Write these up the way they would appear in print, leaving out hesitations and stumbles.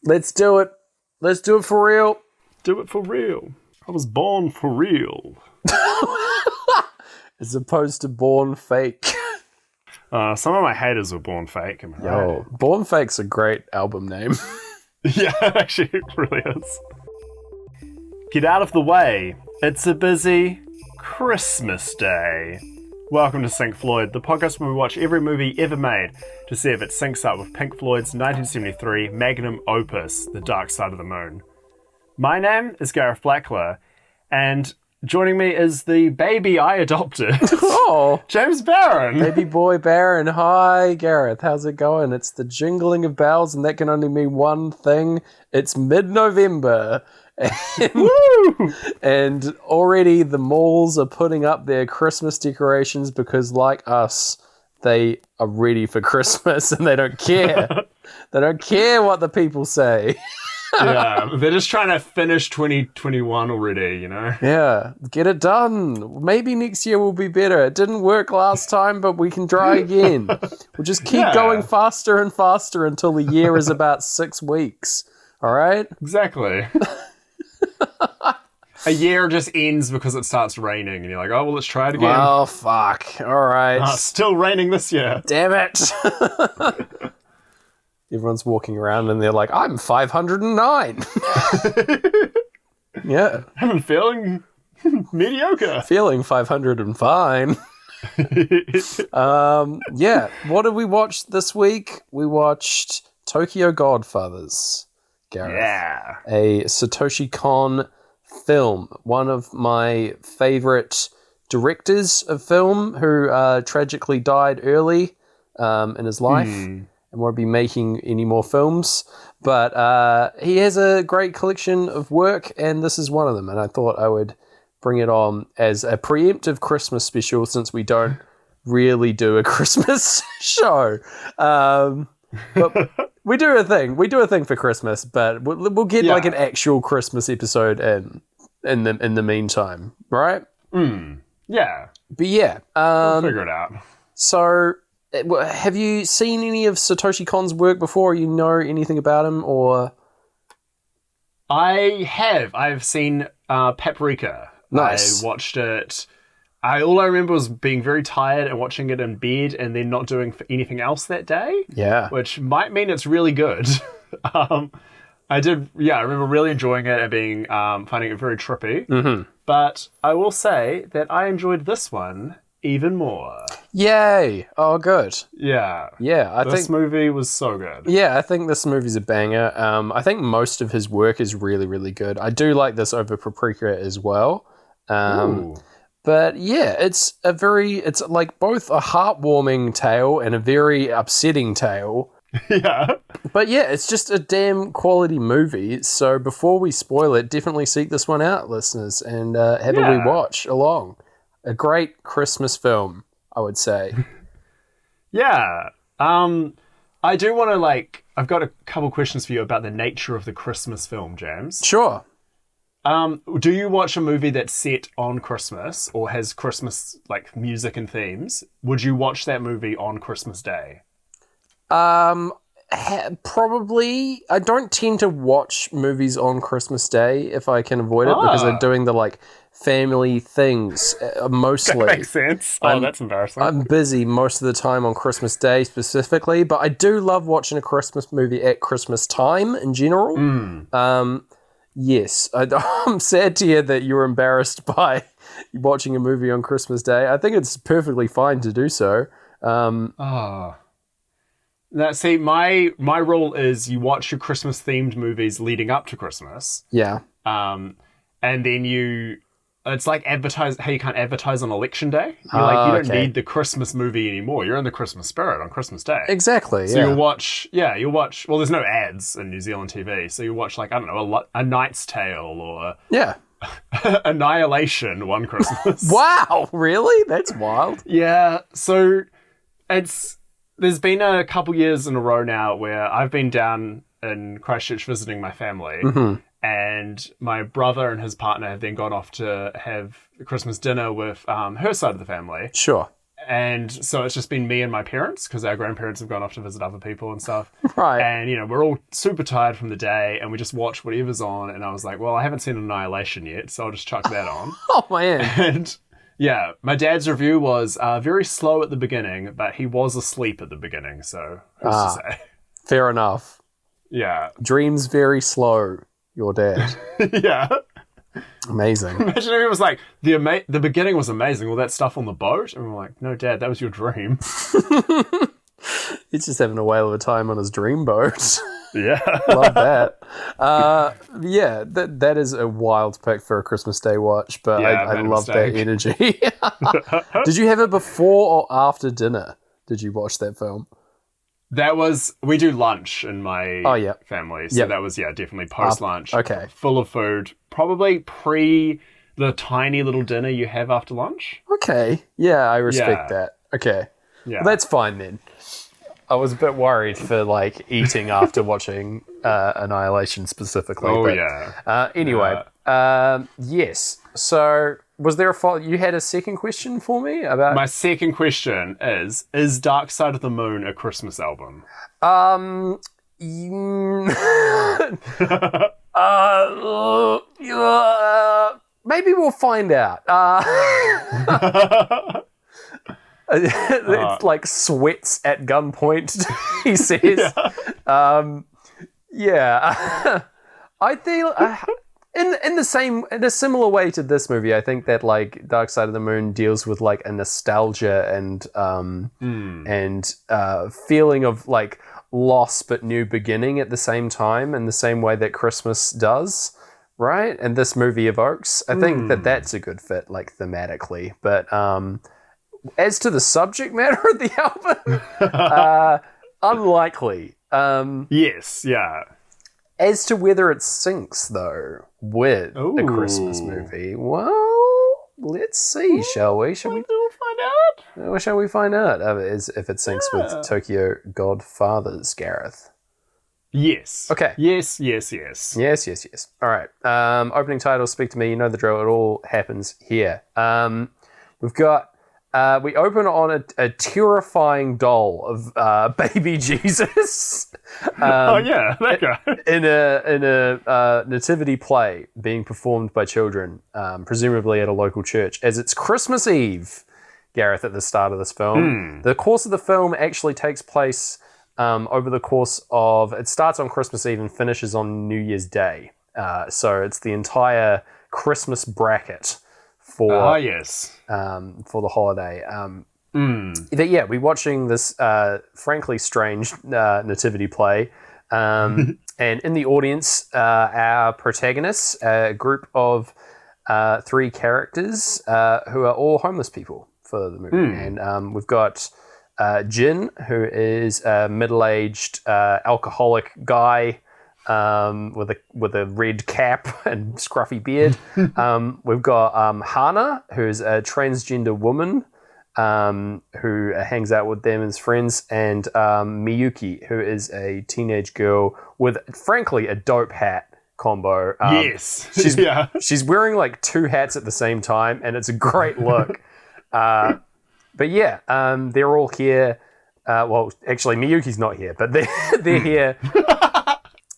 Let's do it. Let's do it for real. Do it for real. I was born for real. As opposed to born fake. Some of my haters were born fake. Am I right? Born Fake's a great album name. Yeah, actually, it really is. Get out of the way. It's a busy Christmas day. Welcome to Pink Floyd, the podcast where we watch every movie ever made to see if it syncs up with Pink Floyd's 1973 magnum opus, The Dark Side of the Moon. My name is Gareth Blackler, and joining me is the baby I adopted, James Barron. Baby boy Barron. Hi, Gareth. How's it going? It's the jingling of bells, and that can only mean one thing. It's mid-November. And already the malls are putting up their Christmas decorations because, like us, they are ready for Christmas and they don't care. They don't care what the people say. Yeah, they're just trying to finish 2021 already, you know? Yeah, get it done. Maybe next year will be better. It didn't work last time, but we can try again. We'll just keep going faster and faster until the year is about 6 weeks. All right? Exactly. A year just ends because it starts raining, and you're like, oh, well, let's try it again. Oh, fuck. All right. Still raining this year. Damn it. Everyone's walking around and they're like, I'm 509. Yeah. I'm feeling mediocre. Feeling 500 and fine. Yeah. What did we watch this week? We watched Tokyo Godfathers, Gareth. Yeah. A Satoshi Kon film. One of my favorite directors of film who tragically died early in his life. And won't be making any more films. But he has a great collection of work, and this is one of them. And I thought I would bring it on as a preemptive Christmas special since we don't really do a Christmas show. But we do a thing. We do a thing for Christmas, but we'll get like an actual Christmas episode in the meantime, right? Yeah. But yeah. We'll figure it out. So... have you seen any of Satoshi Kon's work before? You know anything about him, or? I have. I've seen Paprika. Nice. I watched it. All I remember was being very tired and watching it in bed and then not doing anything else that day. Yeah. Which might mean it's really good. I remember really enjoying it and being finding it very trippy. Mm-hmm. But I will say that I enjoyed this one even more. Yay! Oh, good. Yeah. Yeah, I think this movie was so good. Yeah, I think this movie's a banger. I think most of his work is really, really good. I do like this over Paprika as well. But yeah, it's like both a heartwarming tale and a very upsetting tale. Yeah. But yeah, it's just a damn quality movie. So before we spoil it, definitely seek this one out, listeners, and have a wee watch along. A great Christmas film, I would say. Yeah. I do want to, I've got a couple questions for you about the nature of the Christmas film, James. Sure. Do you watch a movie that's set on Christmas or has Christmas, music and themes? Would you watch that movie on Christmas Day? Probably. I don't tend to watch movies on Christmas Day if I can avoid it because they're doing the, family things mostly. That makes sense. That's embarrassing. I'm busy most of the time on Christmas Day specifically, but I do love watching a Christmas movie at Christmas time in general. Yes, I'm sad to hear that you're embarrassed by watching a movie on Christmas Day. I think it's perfectly fine to do so. Now, see, my rule is you watch your Christmas themed movies leading up to Christmas. Yeah. And then it's like how you can't advertise on election day. You don't need the Christmas movie anymore. You're in the Christmas spirit on Christmas Day. Exactly. So you'll watch. Well, there's no ads in New Zealand TV, so you watch I don't know, A Knight's Tale or Annihilation one Christmas. Wow, really? That's wild. Yeah. So there's been a couple years in a row now where I've been down in Christchurch visiting my family. Mm-hmm. And my brother and his partner have then gone off to have Christmas dinner with her side of the family. Sure. and so it's just been me and my parents because our grandparents have gone off to visit other people and stuff. Right. And, we're all super tired from the day and we just watch whatever's on. And I was like, well, I haven't seen Annihilation yet, so I'll just chuck that on. Oh, man. And yeah, my dad's review was very slow at the beginning, but he was asleep at the beginning. So who's to say? Fair enough. Yeah. Dreams very slow, your dad. Yeah. Amazing. Imagine if it was like, the beginning was amazing, all that stuff on the boat. And we're like, no, Dad, that was your dream. He's just having a whale of a time on his dream boat. Yeah. Love that. Yeah, that is a wild pick for a Christmas Day watch, but Yeah, I made a love that mistake. energy. Did you have it before or after dinner? Did you watch that film? We do lunch in my family. So that was, definitely post-lunch. Okay. Full of food. Probably pre the tiny little dinner you have after lunch. Okay. Yeah, I respect that. Okay. Yeah. Well, that's fine then. I was a bit worried for eating after watching Annihilation specifically. Oh, but, yeah. Anyway, yes. So was there you had a second question for me about... My second question is Dark Side of the Moon a Christmas album? Maybe we'll find out. It's like sweats at gunpoint, he says. Yeah. I think in a similar way to this movie, I think that Dark Side of the Moon deals with a nostalgia and feeling of loss but new beginning at the same time, in the same way that Christmas does, right? And this movie evokes. I think that's a good fit, thematically. But as to the subject matter of the album, unlikely. Yes, yeah. As to whether it syncs, though, with a Christmas movie, well, let's see, shall we? Shall we find out? Shall we find out if it syncs with Tokyo Godfathers, Gareth? Yes. Okay. Yes. Yes. All right. Opening title, Speak to Me. You know the drill. It all happens here. We've got... we open on a terrifying doll of baby Jesus. That guy. in a nativity play being performed by children, presumably at a local church, as it's Christmas Eve, Gareth, at the start of this film. The course of the film actually takes place over the course of... It starts on Christmas Eve and finishes on New Year's Day. So it's the entire Christmas bracket for the holiday. We're watching this frankly strange nativity play, and in the audience, our protagonists, a group of 3 characters who are all homeless people for the movie, and we've got Jin, who is a middle-aged alcoholic guy. With a red cap and scruffy beard. We've got Hana, who's a transgender woman who hangs out with them as friends, and Miyuki, who is a teenage girl with, frankly, a dope hat combo. Yes. She's wearing 2 hats at the same time, and it's a great look. But yeah, they're all here. Well, actually, Miyuki's not here, but they're here.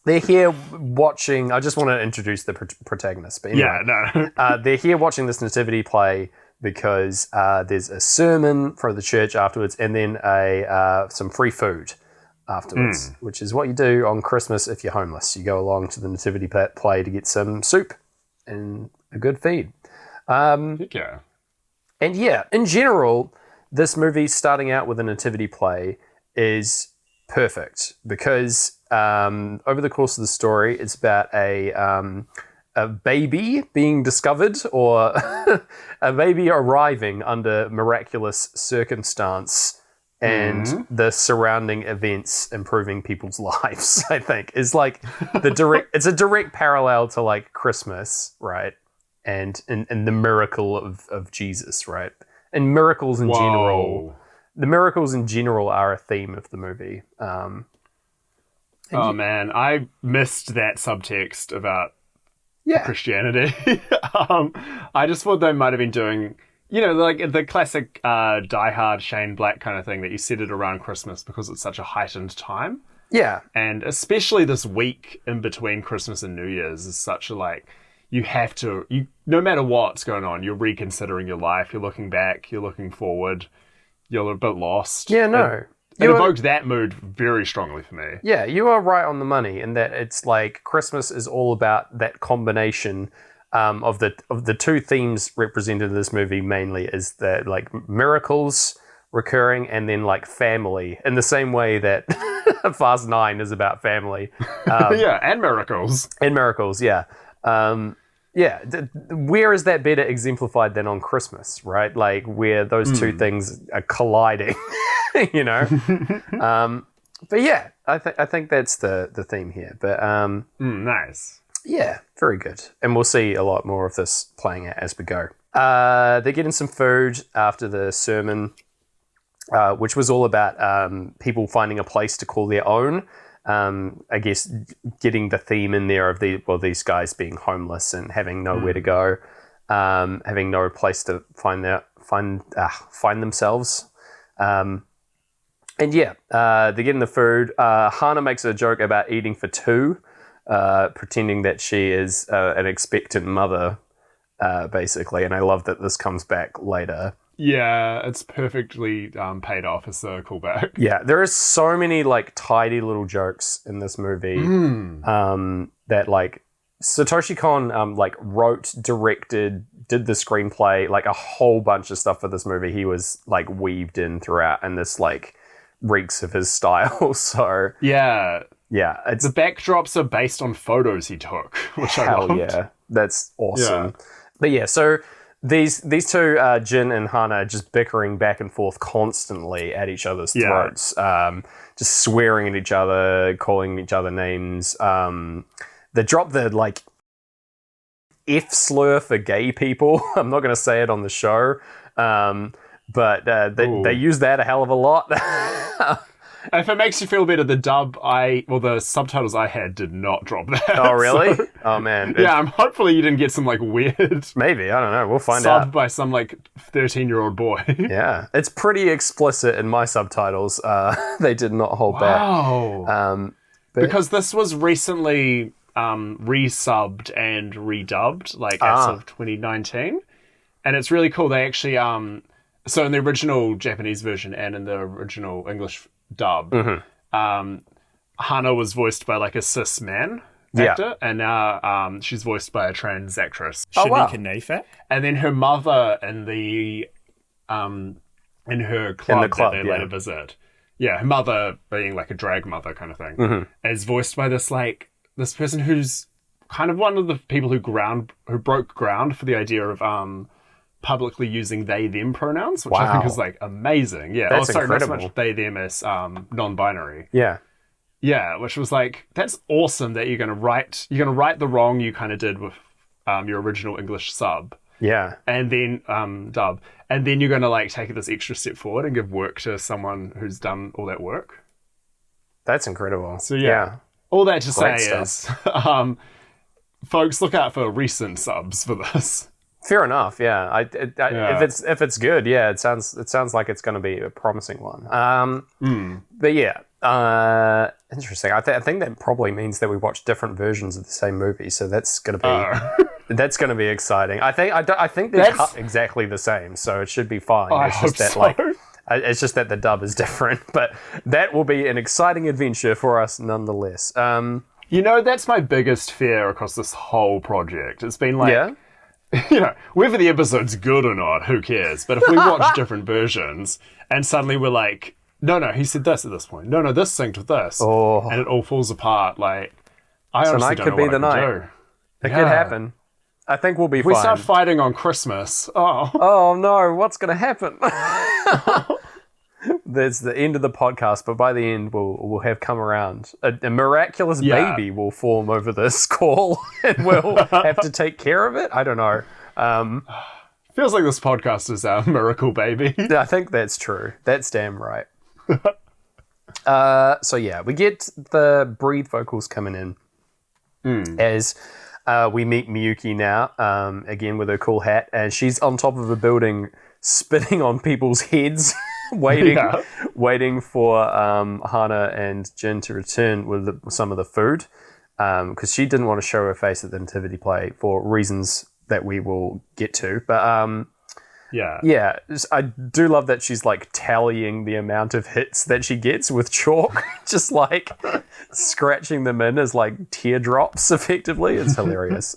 They're here watching... I just want to introduce the protagonists. But anyway, they're here watching this nativity play because there's a sermon for the church afterwards, and then some free food afterwards, which is what you do on Christmas if you're homeless. You go along to the nativity play to get some soup and a good feed. And yeah, in general, this movie starting out with a nativity play is perfect because... over the course of the story, it's about a baby being discovered or a baby arriving under miraculous circumstance and the surrounding events improving people's lives, I think, is it's a direct parallel to Christmas, right? And the miracle of Jesus, right? And miracles in general. The miracles in general are a theme of the movie. Man, I missed that subtext about Christianity. I just thought they might have been doing like the classic Die Hard Shane Black kind of thing that you set it around Christmas because it's such a heightened time. Yeah. And especially this week in between Christmas and New Year's is such a, like, you have to, no matter what's going on, you're reconsidering your life, you're looking back, you're looking forward, you're a bit lost. Yeah, no. It evoked that mood very strongly for me. Yeah, you are right on the money in that it's like Christmas is all about that combination of the two themes represented in this movie mainly is that like miracles recurring and then like family in the same way that Fast 9 is about family. Yeah, and miracles. And miracles, yeah. Where is that better exemplified than on Christmas, right? Like where those two things are colliding, you know? But yeah, I think that's the theme here. But nice. Yeah, very good. And we'll see a lot more of this playing out as we go. They're getting some food after the sermon, which was all about people finding a place to call their own. I guess getting the theme in there of these guys being homeless and having nowhere to go, having no place to find themselves. And yeah, they're getting the food. Hana makes a joke about eating for two, pretending that she is an expectant mother, basically. And I love that this comes back later. Yeah, it's perfectly paid off as a callback. Yeah, there are so many like tidy little jokes in this movie that like Satoshi Kon like wrote, directed, did the screenplay, like a whole bunch of stuff for this movie. He was like weaved in throughout, and this like reeks of his style. So yeah, it's the backdrops are based on photos he took, which I loved. Yeah, that's awesome. Yeah. But yeah, so. These two, Jin and Hana, are just bickering back and forth constantly at each other's throats, just swearing at each other, calling each other names. They drop the like F slur for gay people. I'm not going to say it on the show, but they use that a hell of a lot. If it makes you feel better, the subtitles I had did not drop that. Oh, really? So, oh, man. Yeah, hopefully you didn't get some, like, weird... Maybe, I don't know. We'll find out. Subbed by some, like, 13-year-old boy. Yeah. It's pretty explicit in my subtitles. They did not hold back. Because this was recently resubbed and redubbed, like, as of 2019. And it's really cool. They actually... So in the original Japanese version and in the original English dub, Hana was voiced by like a cis man actor, and now she's voiced by a trans actress. Shanika Nafat. And then her mother in the in her club that they later visit. Yeah, her mother being like a drag mother kind of thing, is voiced by this person who's kind of one of the people who broke ground for the idea of publicly using they them pronouns, which I think is like amazing. Yeah, that's incredible. Not so much they them as non-binary. Yeah, which was like, that's awesome that you're gonna right the wrong you kind of did with your original English sub. Yeah, and then dub, and then you're gonna like take it this extra step forward and give work to someone who's done all that work. That's incredible. So yeah. All that to Great say stuff. is, folks, look out for recent subs for this. Fair enough. Yeah. If it's good, yeah, it sounds like it's going to be a promising one. But yeah, interesting. I think that probably means that we watch different versions of the same movie. So that's going to be exciting. I think they're cut exactly the same, so it should be fine. It's just that the dub is different, but that will be an exciting adventure for us nonetheless. That's my biggest fear across this whole project. It's been like, whether the episode's good or not, who cares? But if we watch different versions and suddenly we're like, no, he said this at this point. No, this synced with this. Oh. And it all falls apart. Like, I honestly don't know what I can do. It could happen. I think we'll be fine. We start fighting on Christmas. Oh no, what's going to happen? That's the end of the podcast, but by the end we'll have come around. A miraculous baby will form over this call, and we'll have to take care of it. I don't know. Feels like this podcast is our miracle baby. I think that's true. That's damn right. So yeah, we get the breathe vocals coming in as We meet Miyuki now, again with her cool hat, and she's on top of a building spitting on people's heads, waiting for Hana and Jin to return with some of the food, because she didn't want to show her face at the nativity play for reasons that we will get to. But yeah, I do love that she's like tallying the amount of hits that she gets with chalk, just like scratching them in as like teardrops effectively. It's hilarious.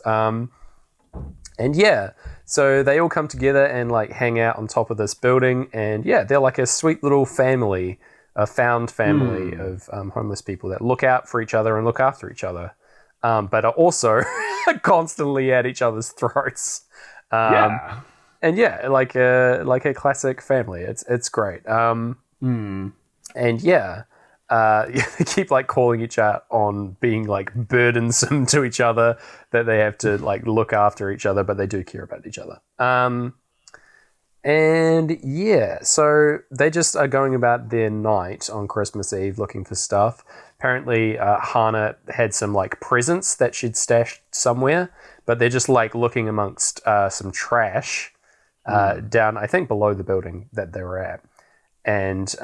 And yeah, so they all come together and like hang out on top of this building, and yeah, they're like a sweet little family, a found family of homeless people that look out for each other and look after each other, but are also constantly at each other's throats. And yeah, like a classic family. It's great. And yeah, they keep like calling each out on being like burdensome to each other, that they have to like look after each other, but they do care about each other. And yeah, so they just are going about their night on Christmas Eve looking for stuff. Apparently, Hana had some like presents that she'd stashed somewhere, but they're just like looking amongst some trash down, I think, below the building that they were at. And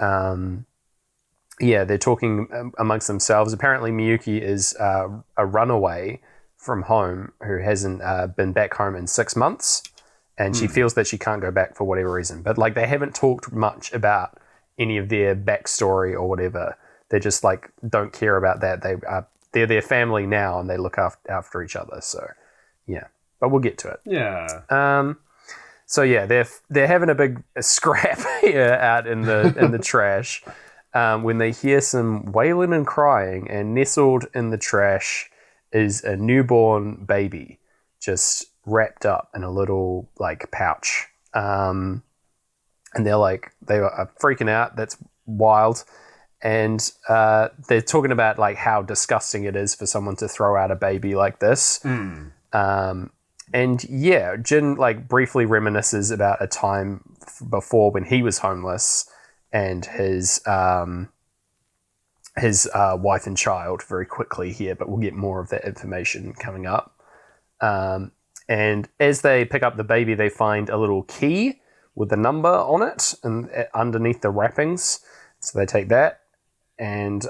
yeah, they're talking amongst themselves. Apparently, Miyuki is a runaway from home who hasn't been back home in 6 months. And she feels that she can't go back for whatever reason. But like, they haven't talked much about any of their backstory or whatever. They just like don't care about that. They're their family now, and they look after each other. So yeah, but we'll get to it. Yeah. So yeah, they're having a big scrap here out in the trash when they hear some wailing and crying, and nestled in the trash is a newborn baby, just wrapped up in a little like pouch. And they are freaking out. That's wild. And they're talking about like how disgusting it is for someone to throw out a baby like this. And yeah, Jin like briefly reminisces about a time before when he was homeless, and his wife and child very quickly here, but we'll get more of that information coming up. And as they pick up the baby, they find a little key with a number on it and underneath the wrappings. So they take that, and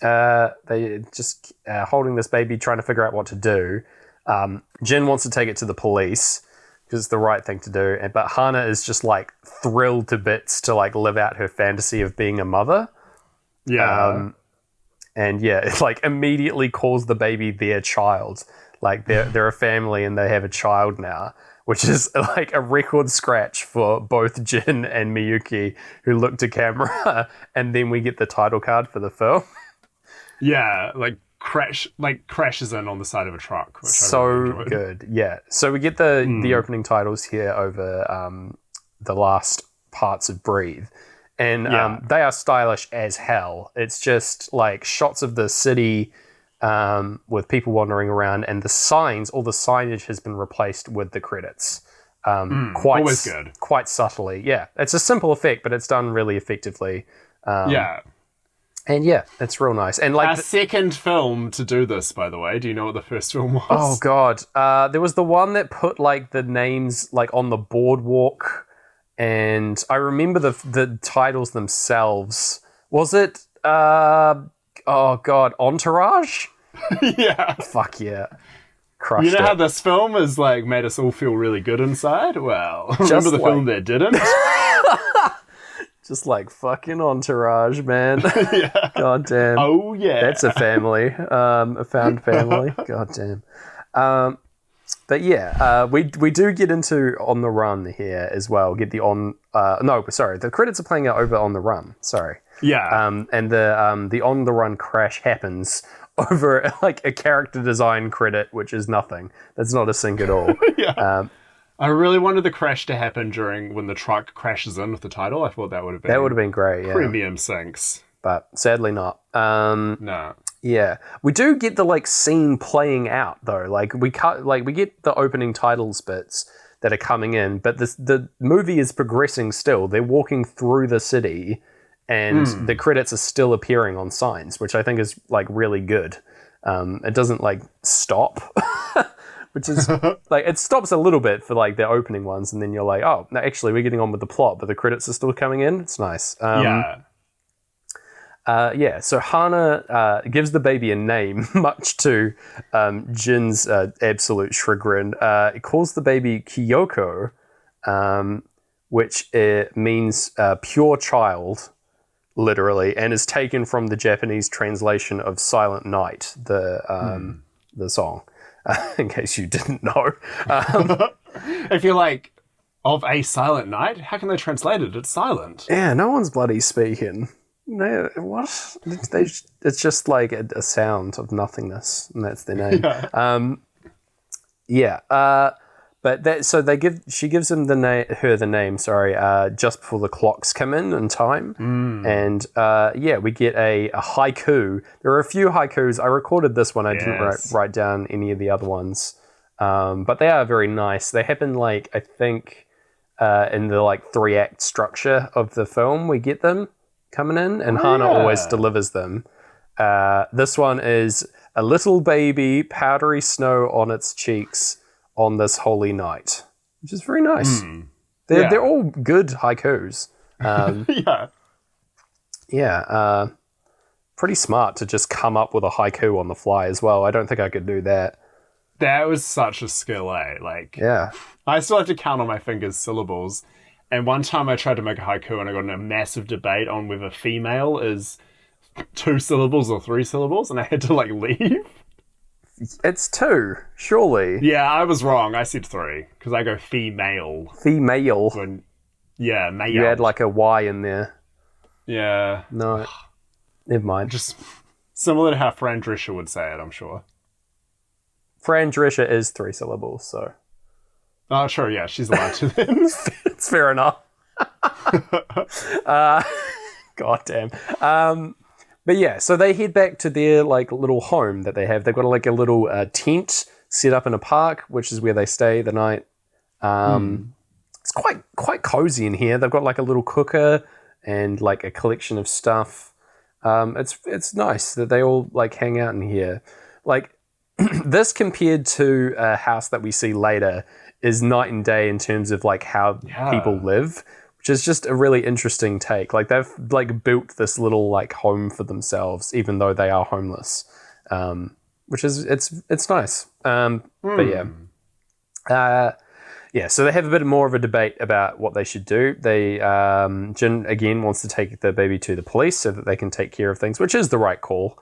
they just holding this baby, trying to figure out what to do. Jin wants to take it to the police because it's the right thing to do, but Hana is just like thrilled to bits to like live out her fantasy of being a mother. And yeah, it like immediately calls the baby their child. Like they're a family and they have a child now, which is like a record scratch for both Jin and Miyuki, who look to camera, and then we get the title card for the film. Yeah, crashes in on the side of a truck. Which so I really enjoyed. Good, yeah. So we get the opening titles here over the last parts of Breathe. And they are stylish as hell. It's just like shots of the city with people wandering around, and the signs, all the signage has been replaced with the credits. Always good. Quite subtly. Yeah, it's a simple effect, but it's done really effectively. And yeah, it's real nice. And like our second film to do this, by the way. Do you know what the first film was? Oh god, there was the one that put like the names like on the boardwalk. And I remember the titles themselves. Was it, Entourage? Yeah. Fuck yeah. Crushed You know it. how this film has like made us all feel really good inside? Well, remember the film that didn't? Just like fucking Entourage, man. Yeah. God damn. Oh, yeah. That's a family. A found family. God damn. But yeah, we do get into On the Run here as well. Get the the credits are playing out over On the Run. Sorry. Yeah. And the On the Run crash happens over like a character design credit, which is nothing. That's not a sync at all. Yeah. I really wanted the crash to happen when the truck crashes in with the title. I thought that would have been great. Yeah. Premium syncs. But sadly not. No. Yeah, we do get the like scene playing out though. Like we get the opening titles bits that are coming in, but the movie is progressing still. They're walking through the city, and the credits are still appearing on signs, which I think is like really good. It doesn't like stop, which is like it stops a little bit for like the opening ones, and then you're like, oh, no, actually we're getting on with the plot, but the credits are still coming in. It's nice. So Hana gives the baby a name, much to Jin's absolute chagrin. It calls the baby Kyoko, which means pure child, literally, and is taken from the Japanese translation of Silent Night, the song, in case you didn't know. If you're like, of a silent night, how can they translate it? It's silent. Yeah, no one's bloody speaking. No, what? It's just like a sound of nothingness, and that's their name. But she gives him the name. Just before the clocks come in time, and we get a haiku. There are a few haikus. I recorded this one. I didn't write down any of the other ones, but they are very nice. They happen I think in the 3-act structure of the film. We get them coming in, and Hana always delivers them. This one is a little baby, powdery snow on its cheeks on this holy night, which is very nice. They're all good haikus. Pretty smart to just come up with a haiku on the fly as well. I don't think I could do that. That was such a skill, eh? I still have to count on my fingers syllables. And one time I tried to make a haiku and I got in a massive debate on whether female is 2 syllables or 3 syllables, and I had to leave. It's 2, surely. Yeah, I was wrong. I said 3 because I go female. Female. Male. You had a Y in there. Yeah. No, never mind. Just similar to how Fran Drescher would say it, I'm sure. Fran Drescher is 3 syllables, so. Oh, sure, yeah, she's allowed to then. It's fair enough. God damn. But yeah, so they head back to their little home that they have. They've got a little tent set up in a park, which is where they stay the night. It's quite cozy in here. They've got a little cooker and a collection of stuff. It's nice that they all hang out in here. This compared to a house that we see later is night and day in terms of how people live, which is just a really interesting take. They've built this little home for themselves, even though they are homeless, which is it's nice. But yeah. So they have a bit more of a debate about what they should do. They Jin again wants to take the baby to the police so that they can take care of things, which is the right call.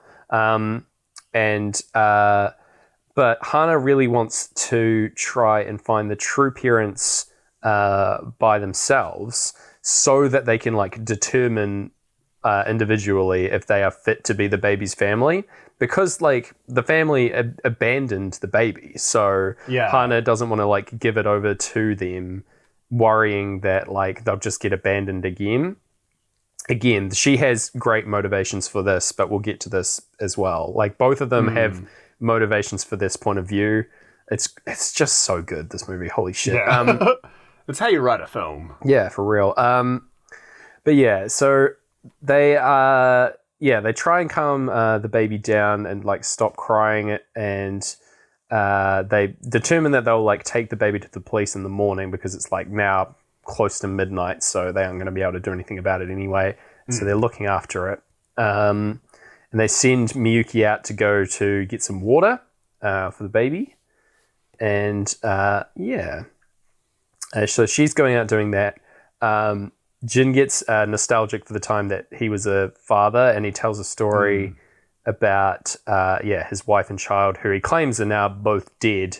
But Hana really wants to try and find the true parents by themselves so that they can determine individually if they are fit to be the baby's family, because the family abandoned the baby. So Hana doesn't want to give it over to them, worrying that they'll just get abandoned again. Again, she has great motivations for this, but we'll get to this as well. Both of them have motivations for this point of view. It's just so good, this movie. Holy shit. Yeah. That's how you write a film. Yeah, for real. But yeah, so they they try and calm the baby down and stop crying, and they determine that they'll take the baby to the police in the morning because it's now close to midnight, so they aren't going to be able to do anything about it anyway. So they're looking after it. And they send Miyuki out to go to get some water for the baby. And so she's going out doing that. Jin gets nostalgic for the time that he was a father, and he tells a story about his wife and child, who he claims are now both dead.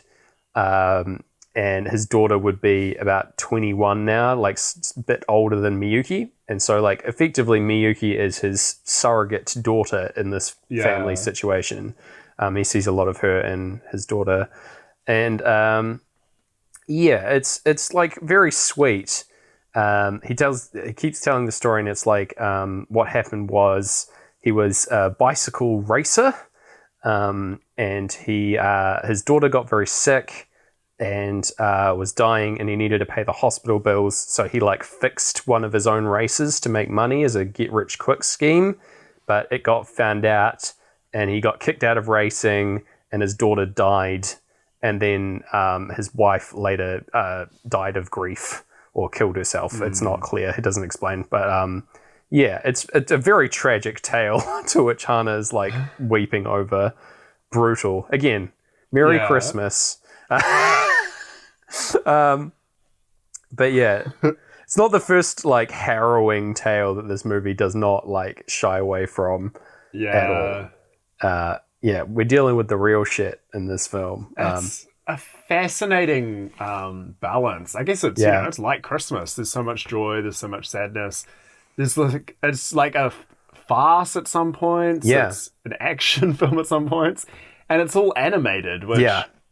And his daughter would be about 21 now, a bit older than Miyuki. And so, effectively, Miyuki is his surrogate daughter in this family situation. He sees a lot of her in his daughter. And, it's very sweet. He keeps telling the story, and it's what happened was he was a bicycle racer, and his daughter got very sick and was dying, and he needed to pay the hospital bills, so he fixed one of his own races to make money as a get-rich-quick scheme, but it got found out and he got kicked out of racing, and his daughter died, and then his wife later died of grief or killed herself. It's not clear. It doesn't explain. But yeah, it's a very tragic tale to which Hana is like weeping over. Brutal. Again, Merry Christmas. But yeah, it's not the first like harrowing tale that this movie does not like shy away from at all. Yeah, we're dealing with the real shit in this film. It's a fascinating balance. I guess it's it's like Christmas. There's so much joy. There's so much sadness. There's like it's like a farce at some points. Yeah, it's an action film at some points, and it's all animated. Which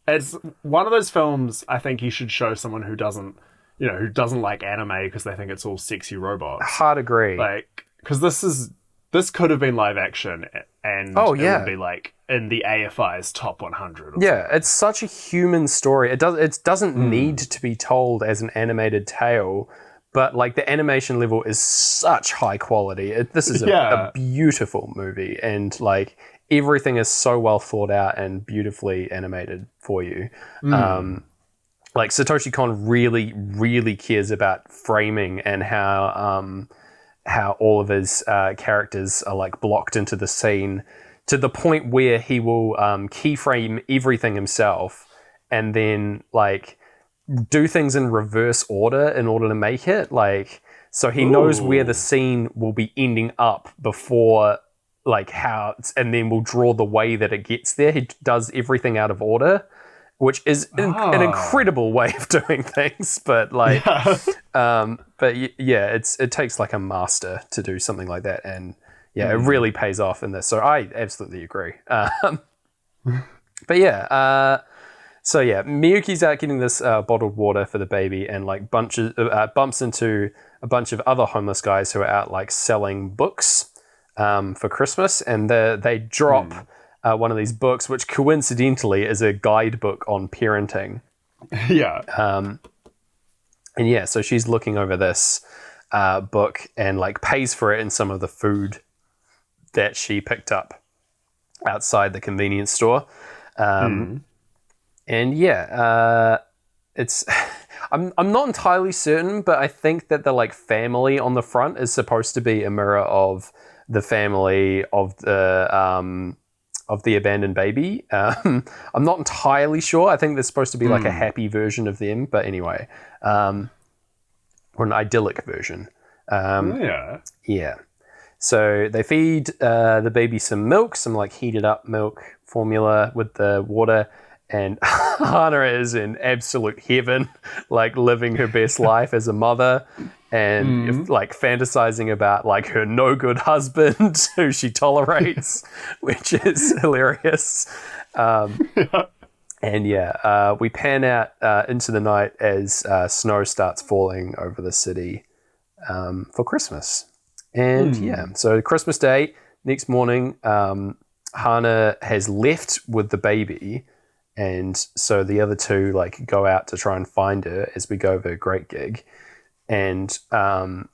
it's one of those films I think you should show someone who doesn't like anime because they think it's all sexy robots. Hard agree. Like, because this could have been live action, and it would be like in the AFI's top 100. It's such a human story. It doesn't need to be told as an animated tale, but like the animation level is such high quality. This is a beautiful movie, and like everything is so well thought out and beautifully animated for you. Like Satoshi Kon really, really cares about framing and how all of his characters are like blocked into the scene to the point where he will keyframe everything himself and then like do things in reverse order in order to make it. Like, so he knows where the scene will be ending up before like how, and then will draw the way that it gets there. He does everything out of order, which is an incredible way of doing things, but like, it takes like a master to do something like that, and it really pays off in this. So I absolutely agree. Miyuki's out getting this bottled water for the baby, and like bumps into a bunch of other homeless guys who are out like selling books for Christmas, and they drop. One of these books, which coincidentally is a guidebook on parenting. So she's looking over this book and like pays for it in some of the food that she picked up outside the convenience store. It's I'm not entirely certain, but I think that the like family on the front is supposed to be a mirror of the family of the abandoned baby. I'm not entirely sure. I think there's supposed to be like a happy version of them, but anyway, or an idyllic version. So they feed the baby some milk, some like heated up milk formula with the water, and Hana is in absolute heaven, like living her best life as a mother, and like fantasizing about like her no good husband who she tolerates, which is hilarious. We pan out into the night as snow starts falling over the city for Christmas. And so Christmas Day, next morning, Hana has left with the baby, and so the other two like go out to try and find her as we go over a great gig. And Hana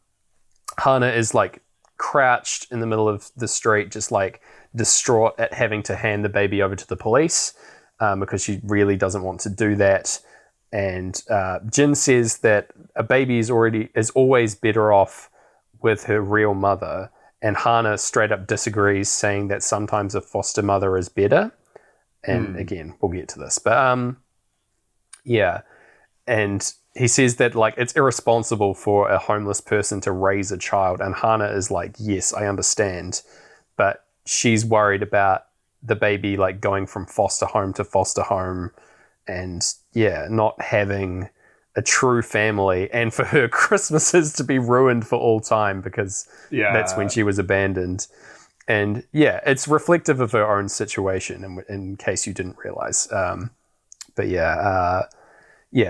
is like crouched in the middle of the street, just like distraught at having to hand the baby over to the police because she really doesn't want to do that. And Jin says that a baby is always better off with her real mother. And Hana straight up disagrees, saying that sometimes a foster mother is better. And again, we'll get to this. But and he says that like it's irresponsible for a homeless person to raise a child, and Hana is like, yes, I understand, but she's worried about the baby like going from foster home to foster home, and not having a true family, and for her Christmases to be ruined for all time because that's when she was abandoned. And it's reflective of her own situation, in case you didn't realize.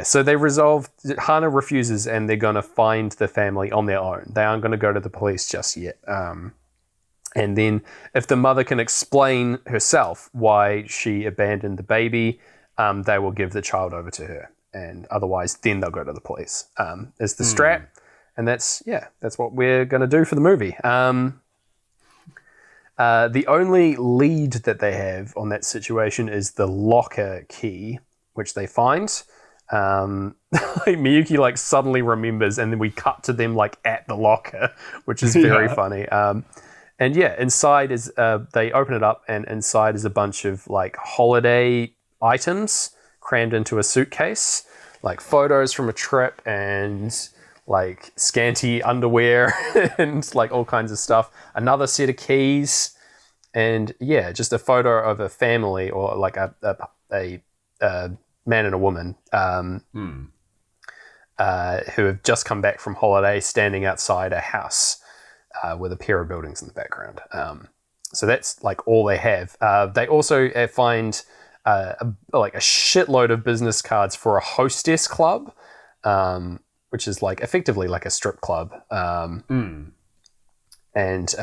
So they resolve. Hana refuses, and they're going to find the family on their own. They aren't going to go to the police just yet. And then if the mother can explain herself why she abandoned the baby, they will give the child over to her. And otherwise, then they'll go to the police. Is the strat. And that's what we're going to do for the movie. The only lead that they have on that situation is the locker key, which they find. Miyuki like suddenly remembers, and then we cut to them like at the locker, which is very funny. And yeah, inside is they open it up, and inside is a bunch of like holiday items crammed into a suitcase, like photos from a trip and like scanty underwear and like all kinds of stuff. Another set of keys, and yeah, just a photo of a family, or like a man and a woman who have just come back from holiday, standing outside a house with a pair of buildings in the background. So that's like all they have. They also find like a shitload of business cards for a Hostess Club, which is like effectively like a strip club. And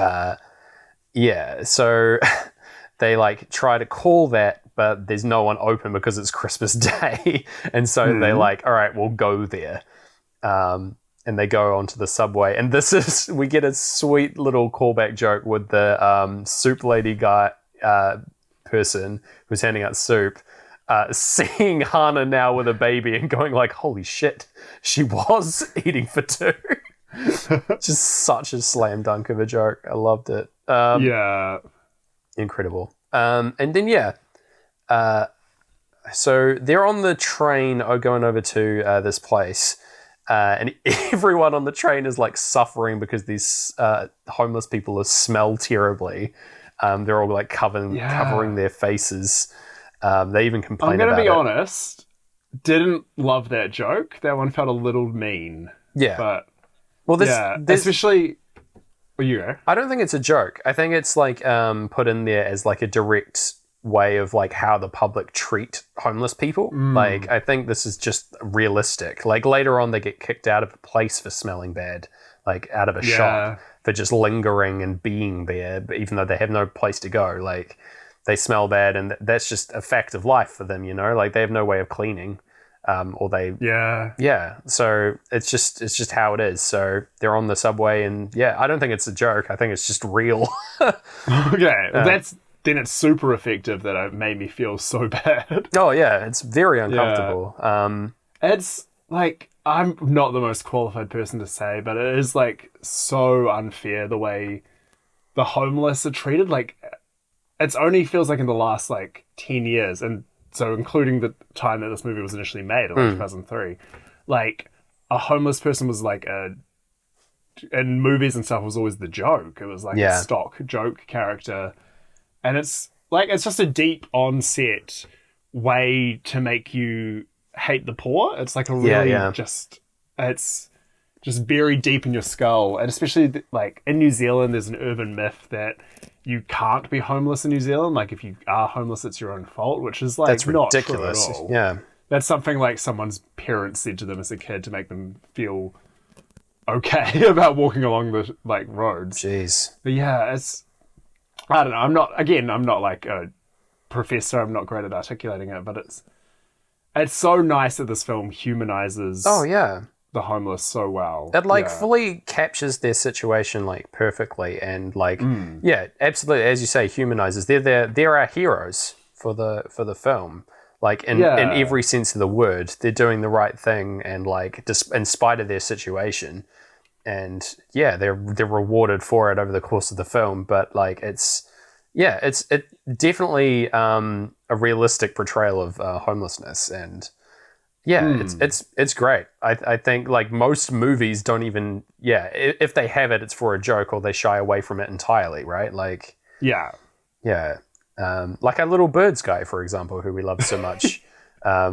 yeah, so they like try to call that, but there's no one open because it's Christmas Day. And so they're like, all right, we'll go there. And they go onto the subway. And we get a sweet little callback joke with the soup lady guy person who's handing out soup, seeing Hana now with a baby and going like, holy shit, she was eating for two. Just such a slam dunk of a joke. I loved it. Incredible. And then, so they're on the train going over to this place. And everyone on the train is like suffering because these homeless people smell terribly. They're all like covering their faces. They even complain about it. I'm going to be honest, didn't love that joke. That one felt a little mean. Yeah. But, well, there's especially... Well, you go. I don't think it's a joke. I think it's like put in there as like a direct way of like how the public treat homeless people. Like, I think this is just realistic. Like later on, they get kicked out of a place for smelling bad, like out of a shop for just lingering and being there, but even though they have no place to go, like they smell bad, and that's just a fact of life for them, you know. Like they have no way of cleaning, or they So it's just how it is. So they're on the subway, and I don't think it's a joke. I think it's just real. Okay, then it's super effective that it made me feel so bad. Oh yeah, it's very uncomfortable. It's like, I'm not the most qualified person to say, but it is like so unfair the way the homeless are treated. Like, it's only feels like in the last like 10 years, and so including the time that this movie was initially made, in 2003, like a homeless person was like in movies and stuff was always the joke. It was like a stock joke character. And it's like, it's just a deep onset way to make you hate the poor. It's like a really it's just buried deep in your skull. And especially like in New Zealand, there's an urban myth that you can't be homeless in New Zealand. Like if you are homeless, it's your own fault, which is like, that's not ridiculous. True at all. Yeah. That's something like someone's parents said to them as a kid to make them feel okay about walking along the like roads. Jeez. But yeah, I don't know. I'm not like a professor. I'm not great at articulating it, but it's so nice that this film humanizes the homeless so well. It like fully captures their situation like perfectly, and like absolutely, as you say, humanizes. They're our heroes for the film. Like in every sense of the word, they're doing the right thing, and like in spite of their situation. And they're rewarded for it over the course of the film, but like it's definitely a realistic portrayal of homelessness, and it's great. I think like most movies don't even if they have it, it's for a joke, or they shy away from it entirely, right? Like like our Little Birds guy, for example, who we love so much. I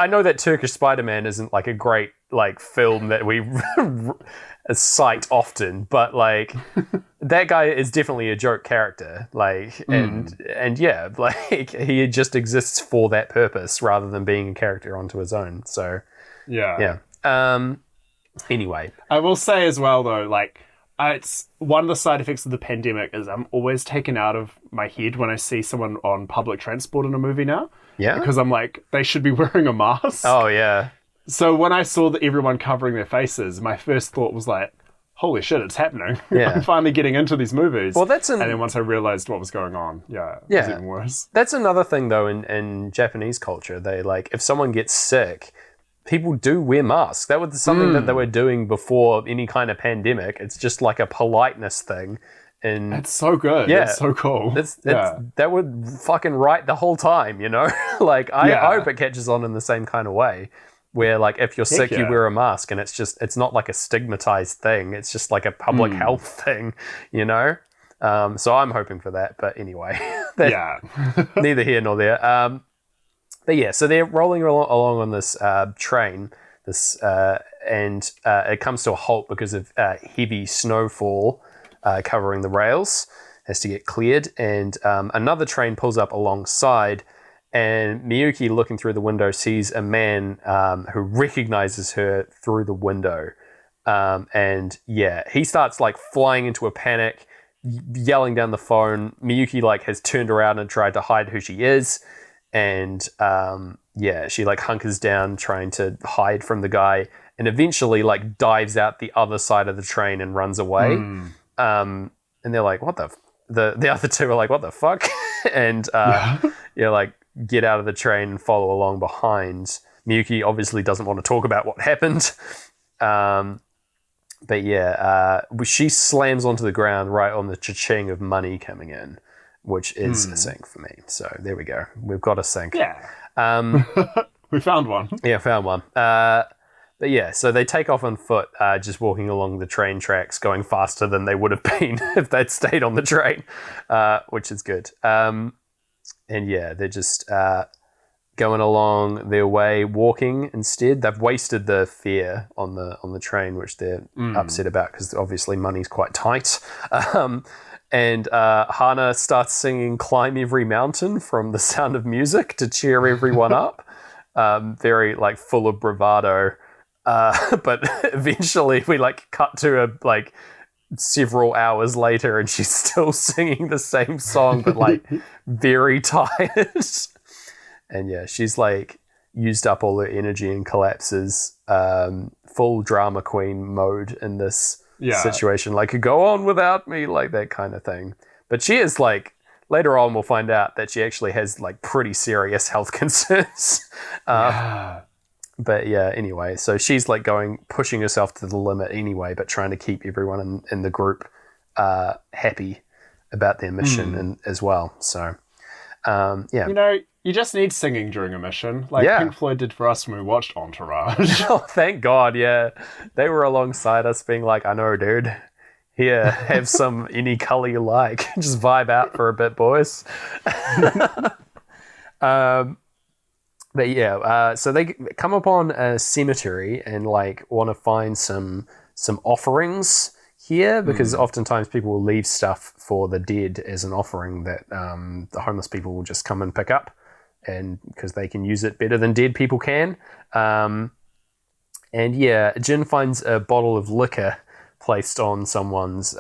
know that Turkish Spider-Man isn't like a great like film that we cite often, but like that guy is definitely a joke character, like and like he just exists for that purpose rather than being a character onto his own. So anyway, I will say as well though, like it's one of the side effects of the pandemic is I'm always taken out of my head when I see someone on public transport in a movie now. Yeah. Because I'm like, they should be wearing a mask. Oh, yeah. So when I saw everyone covering their faces, my first thought was like, holy shit, it's happening. Yeah. I'm finally getting into these movies. Well, and then once I realized what was going on, it was even worse. That's another thing, though, in Japanese culture. They, like, if someone gets sick, people do wear masks. That was something that they were doing before any kind of pandemic. It's just like a politeness thing. And it's so good. Yeah. It's so cool. That would fucking right the whole time, you know? Like, I hope it catches on in the same kind of way. Where, like, if you're sick, you wear a mask, and it's not like a stigmatized thing. It's just like a public health thing, you know? So I'm hoping for that. But anyway, neither here nor there. But yeah, so they're rolling along on this train, and it comes to a halt because of heavy snowfall covering the rails. Has to get cleared, and another train pulls up alongside. And Miyuki, looking through the window, sees a man who recognizes her through the window. And yeah, he starts like flying into a panic, yelling down the phone. Miyuki like has turned around and tried to hide who she is. And she like hunkers down trying to hide from the guy, and eventually like dives out the other side of the train and runs away. And they're like, what the other two are like, what the fuck? And like, get out of the train and follow along behind. Miyuki obviously doesn't want to talk about what happened. She slams onto the ground right on the cha-ching of money coming in, which is a sink for me. So there we go. We've got a sink. Yeah. We found one. Yeah, found one. But yeah, so they take off on foot, just walking along the train tracks, going faster than they would have been if they'd stayed on the train, which is good. And yeah, they're just going along their way, walking instead. They've wasted the fare on the train, which they're upset about because obviously money's quite tight. And Hana starts singing "Climb Every Mountain" from The Sound of Music to cheer everyone up. Very like full of bravado. But eventually we like cut to a like several hours later and she's still singing the same song, but like very tired. And yeah, she's like used up all her energy and collapses, full drama queen mode in this situation. Like, go on without me, like that kind of thing. But she is like, later on we'll find out that she actually has like pretty serious health concerns. But yeah, anyway, so she's like pushing herself to the limit anyway, but trying to keep everyone in the group happy about their mission and as well. So, yeah. You know, you just need singing during a mission, like Pink Floyd did for us when we watched Entourage. Oh, thank God, yeah. They were alongside us being like, I know, dude. Here, have some any color you like. Just vibe out for a bit, boys. But yeah, so they come upon a cemetery and like want to find some offerings here because oftentimes people will leave stuff for the dead as an offering that the homeless people will just come and pick up, and because they can use it better than dead people can. And yeah, Jin finds a bottle of liquor placed on someone's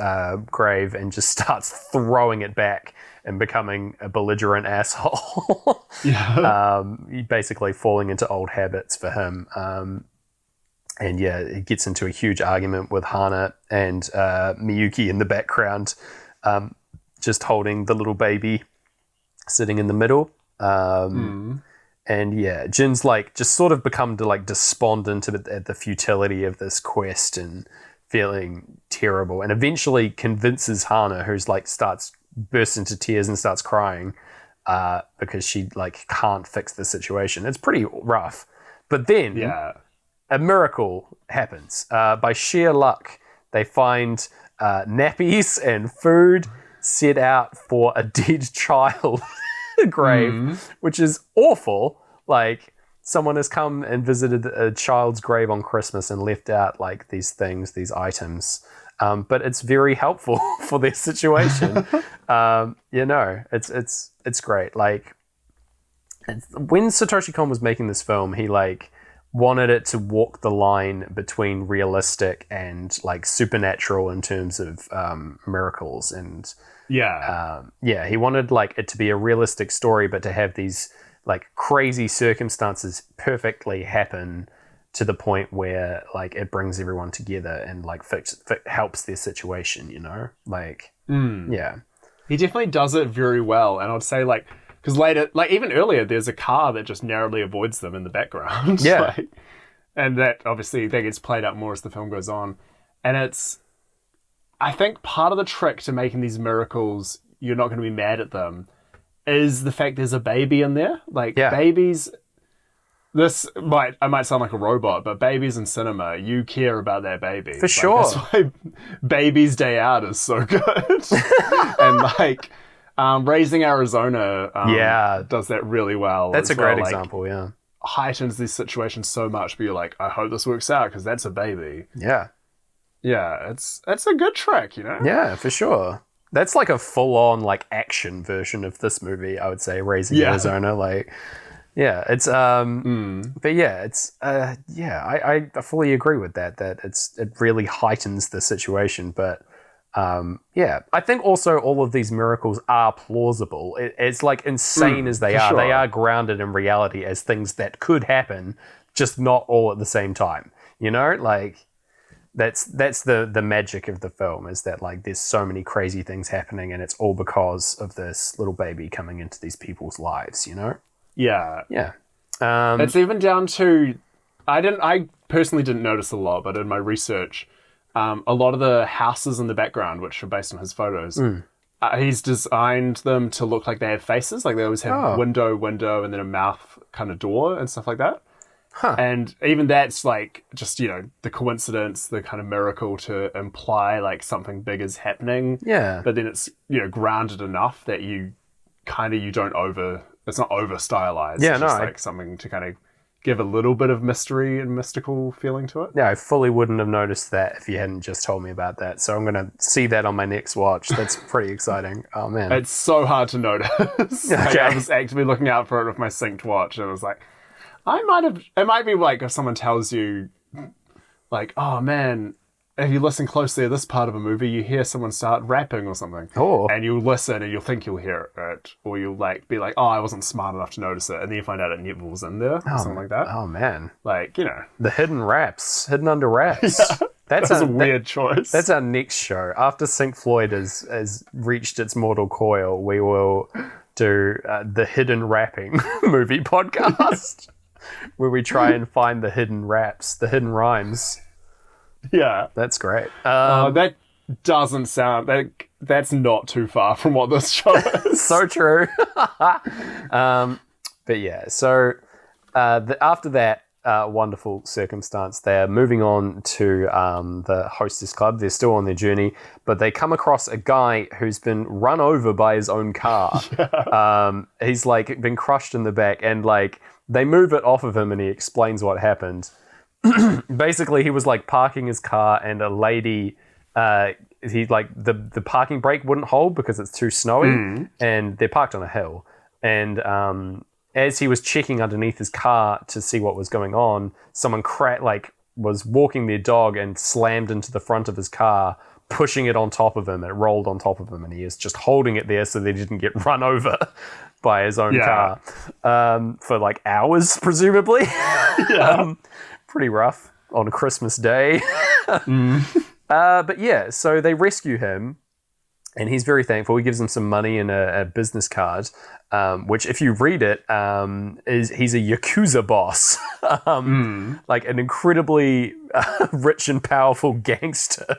grave and just starts throwing it back and becoming a belligerent asshole. Basically falling into old habits for him. And yeah, it gets into a huge argument with Hana and Miyuki in the background, just holding the little baby sitting in the middle. And yeah, Jin's like just sort of become like despondent at the futility of this quest and feeling terrible, and eventually convinces Hana, who's like bursts into tears and starts crying because she like can't fix the situation. It's pretty rough. But then a miracle happens. By sheer luck, they find nappies and food set out for a dead child grave, which is awful. Like, someone has come and visited a child's grave on Christmas and left out like these things, these items. But it's very helpful for their situation. You know, it's great. Like, when Satoshi Kon was making this film, he like wanted it to walk the line between realistic and like supernatural in terms of miracles, and he wanted like it to be a realistic story, but to have these like crazy circumstances perfectly happen to the point where like it brings everyone together and like helps their situation, you know? Like, yeah. He definitely does it very well. And I'd say like, because later, like even earlier, there's a car that just narrowly avoids them in the background. Yeah. Like, and that obviously that gets played out more as the film goes on. And I think part of the trick to making these miracles, you're not going to be mad at them, is the fact there's a baby in there. Like babies, I might sound like a robot, but babies in cinema, you care about that baby. For sure. That's why Baby's Day Out is so good. And like, Raising Arizona does that really well. That's a great example, yeah. Heightens these situations so much, but you're like, I hope this works out because that's a baby. Yeah. Yeah, it's a good trick, you know? Yeah, for sure. That's like a full-on like action version of this movie, I would say, Raising Arizona. Like, yeah, it's but yeah, it's I fully agree with that. That it really heightens the situation, but I think also all of these miracles are plausible. It's like insane as they are. Sure. They are grounded in reality as things that could happen, just not all at the same time. You know, like that's the magic of the film, is that like there's so many crazy things happening, and it's all because of this little baby coming into these people's lives. You know? Yeah. Yeah. It's even down to I personally didn't notice a lot, but in my research, a lot of the houses in the background, which are based on his photos, he's designed them to look like they have faces. Like they always have window, and then a mouth kind of door and stuff like that. Huh. And even that's like just, you know, the coincidence, the kind of miracle to imply like something big is happening. Yeah. But then it's, you know, grounded enough that you don't it's not over stylized. Yeah, it's just like something to kind of give a little bit of mystery and mystical feeling to it. Yeah, I fully wouldn't have noticed that if you hadn't just told me about that. So I'm going to see that on my next watch. That's pretty exciting. Oh, man. It's so hard to notice. Okay. Like, I was actively looking out for it with my synced watch, and it was like, it might be like if someone tells you, like, oh, man, if you listen closely to this part of a movie, you hear someone start rapping or something. Oh. And you'll listen and you'll think you'll hear it. Or you'll like be like, oh, I wasn't smart enough to notice it. And then you find out it never was in there. Or something like that. Oh, man. Like, you know. The hidden under wraps. Yeah, that's a weird choice. That's our next show. After Pink Floyd has reached its mortal coil, we will do the Hidden Rapping movie podcast. Where we try and find the hidden raps, the hidden rhymes. Yeah. That's great. That doesn't sound... That's not too far from what this show is. So true. But yeah, so after that wonderful circumstance, they're moving on to the Hostess Club. They're still on their journey, but they come across a guy who's been run over by his own car. Yeah. He's like been crushed in the back, and like they move it off of him, and he explains what happened. Basically, he was like parking his car, and a lady, he like the parking brake wouldn't hold because it's too snowy, and they're parked on a hill. And as he was checking underneath his car to see what was going on, someone was walking their dog and slammed into the front of his car, pushing it on top of him. It rolled on top of him, and he is just holding it there so they didn't get run over by his own car for like hours, presumably. Yeah. Pretty rough on Christmas Day. But yeah, so they rescue him, and he's very thankful. He gives them some money and a business card, which if you read it, he's a Yakuza boss, like an incredibly rich and powerful gangster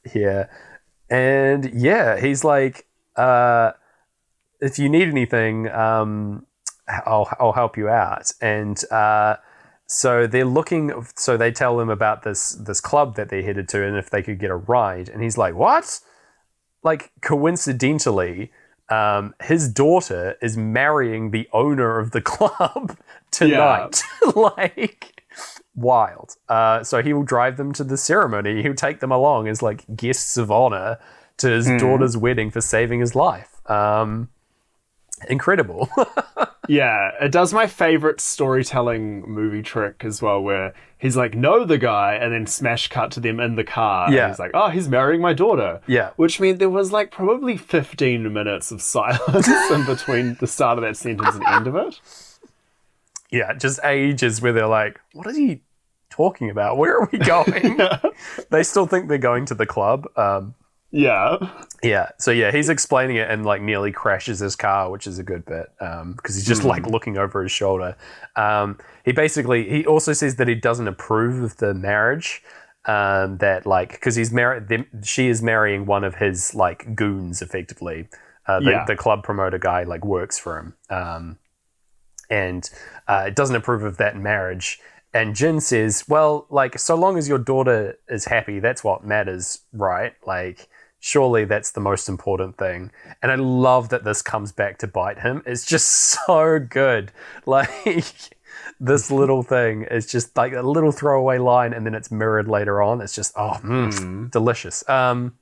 here. And yeah, he's like, if you need anything, I'll help you out. And so they're looking. So they tell him about this club that they're headed to, and if they could get a ride. And he's like, "What?" Like coincidentally, his daughter is marrying the owner of the club tonight. Yeah. Like wild. So he will drive them to the ceremony. He'll take them along as like guests of honor to his daughter's wedding for saving his life. Incredible. Yeah, it does my favorite storytelling movie trick as well, where he's like, know the guy, and then smash cut to them in the car. Yeah. And he's like, oh, he's marrying my daughter. Yeah. Which means there was like probably 15 minutes of silence in between the start of that sentence and end of it. Yeah, just ages where they're like, what is he talking about? Where are we going? They still think they're going to the club. Yeah. Yeah, so yeah, he's explaining it and like nearly crashes his car, which is a good bit because he's just like looking over his shoulder. He also says that he doesn't approve of the marriage. That like because he's married, she is marrying one of his like goons, effectively. The club promoter guy like works for him, and doesn't approve of that marriage. And Jin says, "Well, like so long as your daughter is happy, that's what matters, right? Like." Surely that's the most important thing. And I love that this comes back to bite him. It's just so good. Like, this little thing is just like a little throwaway line and then it's mirrored later on. It's just, delicious. But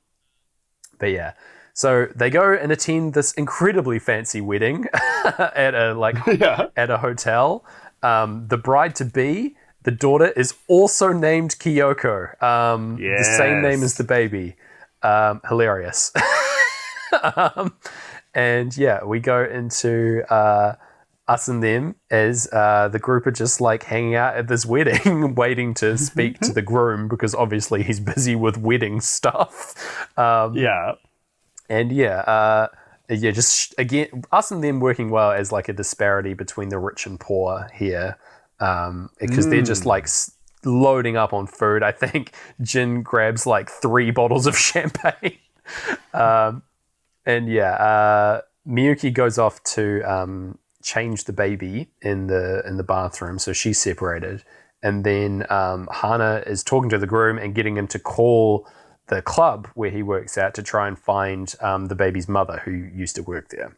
yeah. So they go and attend this incredibly fancy wedding at a hotel. The bride-to-be, the daughter, is also named Kyoko. The same name as the baby. Hilarious. And yeah, we go into us and them as the group are just like hanging out at this wedding waiting to speak to the groom because obviously he's busy with wedding stuff. Just again us and them working well as like a disparity between the rich and poor here, because they're just like loading up on food. I think Jin grabs like 3 bottles of champagne. Miyuki goes off to change the baby in the bathroom, so she's separated. And then Hana is talking to the groom and getting him to call the club where he works at to try and find the baby's mother who used to work there.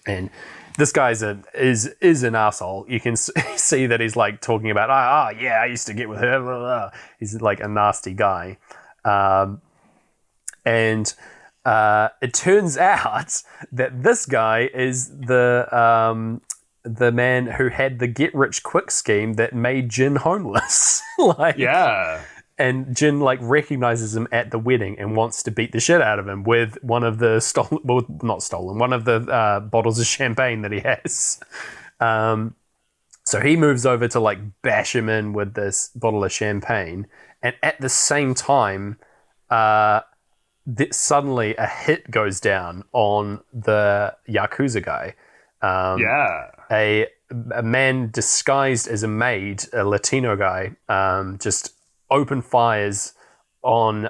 And this guy's is an asshole. You can see that he's like talking about, I used to get with her. Blah, blah. He's like a nasty guy. And it turns out that this guy is the man who had the get rich quick scheme that made Jin homeless. And Jin like recognizes him at the wedding and wants to beat the shit out of him with one of the one of the bottles of champagne that he has. So he moves over to like bash him in with this bottle of champagne, and at the same time, suddenly a hit goes down on the Yakuza guy. A man disguised as a maid, a Latino guy, just open fires on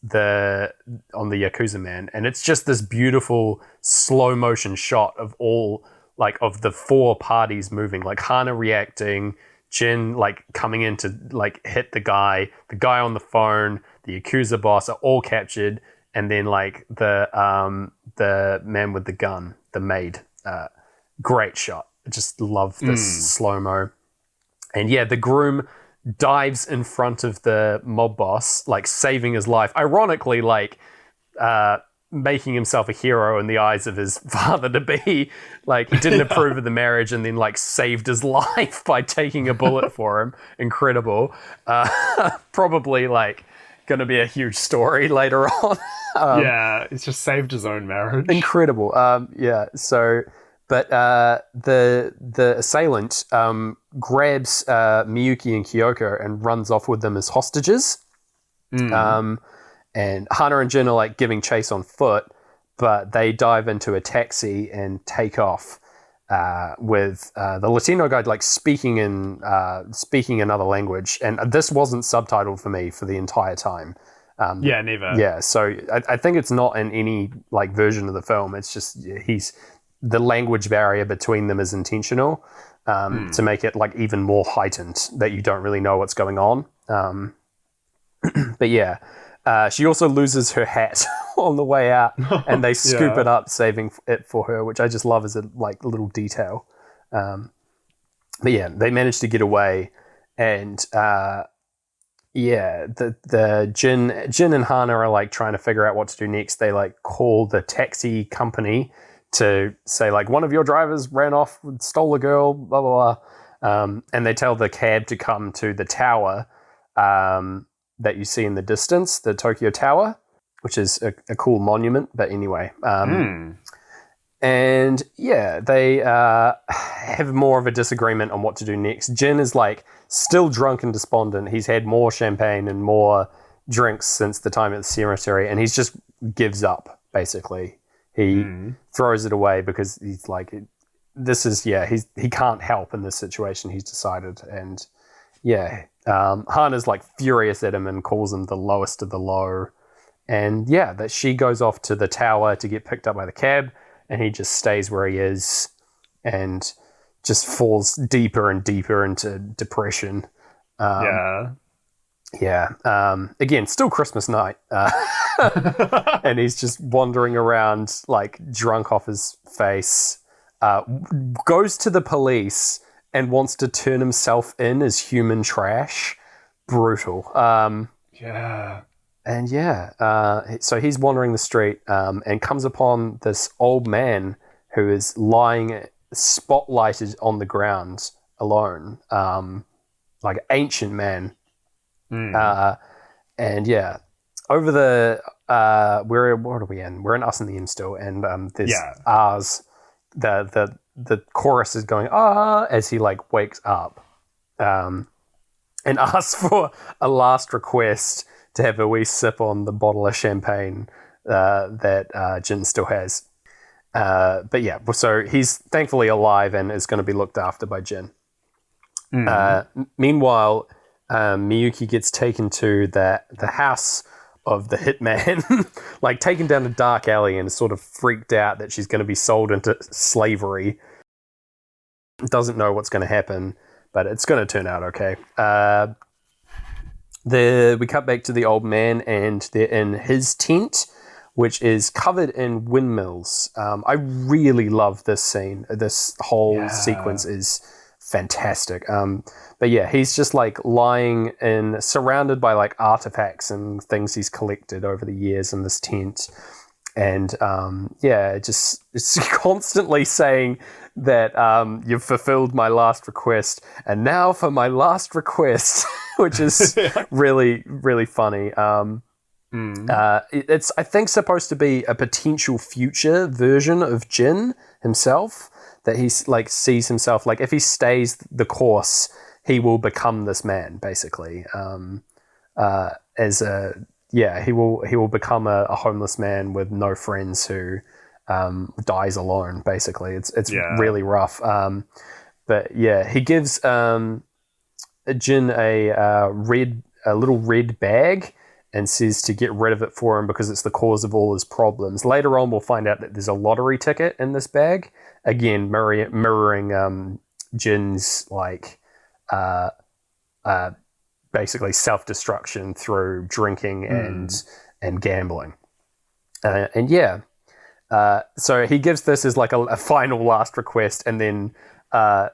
the Yakuza man, and it's just this beautiful slow motion shot of all like of the 4 parties moving, like Hana reacting, Jin like coming in to like hit the guy on the phone, the Yakuza boss are all captured, and then like the man with the gun, the maid. Great shot. I just love this slow-mo. And yeah, the groom dives in front of the mob boss, like saving his life. Ironically, like making himself a hero in the eyes of his father-to-be. Like, he didn't approve of the marriage and then like saved his life by taking a bullet for him. Incredible. Probably like going to be a huge story later on. He's just saved his own marriage. Incredible. But the assailant grabs Miyuki and Kyoko and runs off with them as hostages. And Hana and Jin are like giving chase on foot, but they dive into a taxi and take off with the Latino guy like speaking another language. And this wasn't subtitled for me for the entire time. Neither. Yeah, so I think it's not in any like version of the film. It's just the language barrier between them is intentional to make it like even more heightened that you don't really know what's going on. But yeah, she also loses her hat on the way out, and they scoop it up, saving it for her, which I just love as a like little detail. But yeah, they manage to get away, and the Jin and Hana are like trying to figure out what to do next. They like call the taxi company to say like one of your drivers ran off, stole a girl, blah blah blah, and they tell the cab to come to the tower that you see in the distance, the Tokyo Tower, which is a cool monument. But anyway, And yeah, they have more of a disagreement on what to do next. Jin is like still drunk and despondent. He's had more champagne and more drinks since the time at the cemetery, and he's just gives up, basically. He throws it away because he's like, he can't help in this situation, he's decided. And yeah, Hana's like furious at him and calls him the lowest of the low. And yeah, that she goes off to the tower to get picked up by the cab, and he just stays where he is and just falls deeper and deeper into depression. Again, still Christmas night. And he's just wandering around, like, drunk off his face. Goes to the police and wants to turn himself in as human trash. Brutal. So he's wandering the street and comes upon this old man who is lying spotlighted on the ground alone, like an ancient man. And yeah, over the what are we in? We're in Us and the M still, and there's R's. The chorus is going as he like wakes up, and asks for a last request to have a wee sip on the bottle of champagne that Jin still has. But yeah, so he's thankfully alive and is going to be looked after by Jin. Meanwhile, Miyuki gets taken to the house of the hitman, like taken down a dark alley, and is sort of freaked out that she's going to be sold into slavery. Doesn't know what's going to happen, but it's going to turn out okay. We cut back to the old man, and they're in his tent, which is covered in windmills. I really love this scene. This whole sequence is fantastic. But yeah, he's just like lying surrounded by like artifacts and things he's collected over the years in this tent. And it's constantly saying that you've fulfilled my last request, and now for my last request, which is really, really funny. It's, I think, supposed to be a potential future version of Jin himself, that he's like sees himself like if he stays the course, he will become this man, basically. He will become a homeless man with no friends who dies alone, basically. It's really rough. But yeah, he gives Jin a little red bag and says to get rid of it for him because it's the cause of all his problems. Later on, we'll find out that there's a lottery ticket in this bag. Again, mirroring Jin's like basically self-destruction through drinking and gambling. So he gives this as like a final last request, and then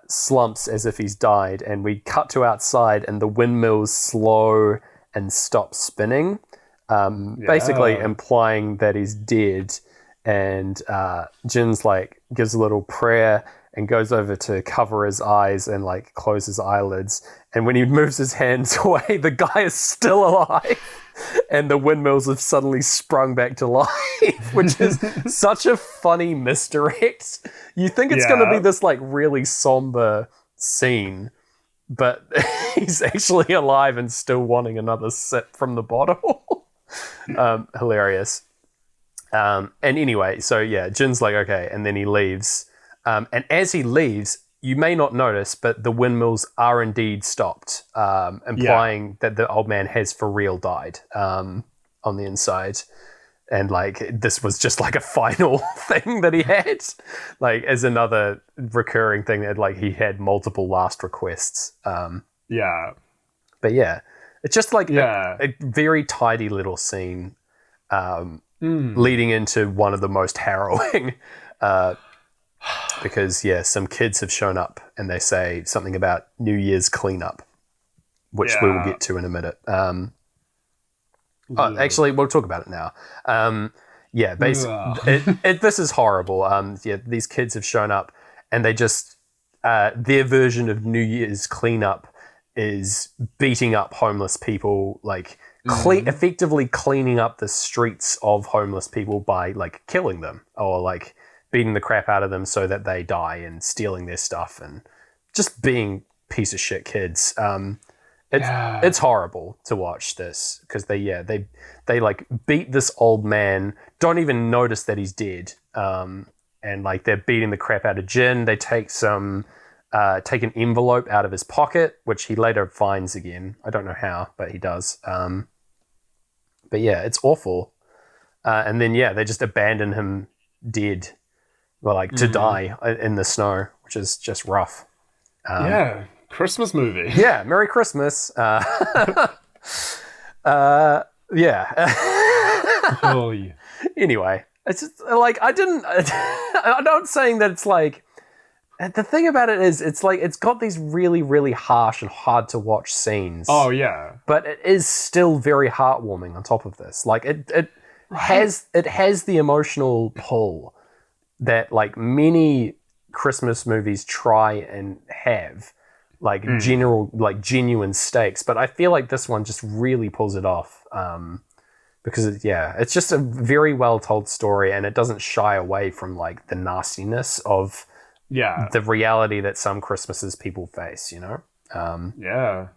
slumps as if he's died, and we cut to outside and the windmills slow and stop spinning, basically implying that he's dead. And Jin's like gives a little prayer and goes over to cover his eyes and like close his eyelids. And when he moves his hands away, the guy is still alive, and the windmills have suddenly sprung back to life, which is such a funny misdirect. You think it's going to be this like really somber scene, but he's actually alive and still wanting another sip from the bottle. Hilarious. And anyway, so yeah, Jin's like, okay, and then he leaves. And as he leaves, you may not notice, but the windmills are indeed stopped, implying that the old man has for real died on the inside. And like this was just like a final thing that he had, like as another recurring thing that like he had multiple last requests. But yeah, it's just like a very tidy little scene leading into one of the most harrowing because some kids have shown up and they say something about New Year's cleanup, which we will get to in a minute. Actually, we'll talk about it now. This is horrible. These kids have shown up and they just their version of New Year's cleanup is beating up homeless people, like effectively cleaning up the streets of homeless people by like killing them or like beating the crap out of them so that they die and stealing their stuff and just being piece of shit kids. It's horrible to watch this because they like beat this old man, don't even notice that he's dead, and like they're beating the crap out of Jin. They take an envelope out of his pocket, which he later finds again. I don't know how, but he does. But yeah, it's awful. And then they just abandon him dead, to die in the snow, which is just rough. Christmas movie. Yeah, Merry Christmas. Yeah. Oh, yeah. Anyway, it's just, like I'm not saying that it's like. The thing about it is, it's like it's got these really, really harsh and hard to watch scenes. Oh yeah, but it is still very heartwarming. On top of this, like it has the emotional pull that like many Christmas movies try and have, like genuine stakes. But I feel like this one just really pulls it off because it's just a very well told story, and it doesn't shy away from like the nastiness of. Yeah, the reality that some Christmases people face, Yeah.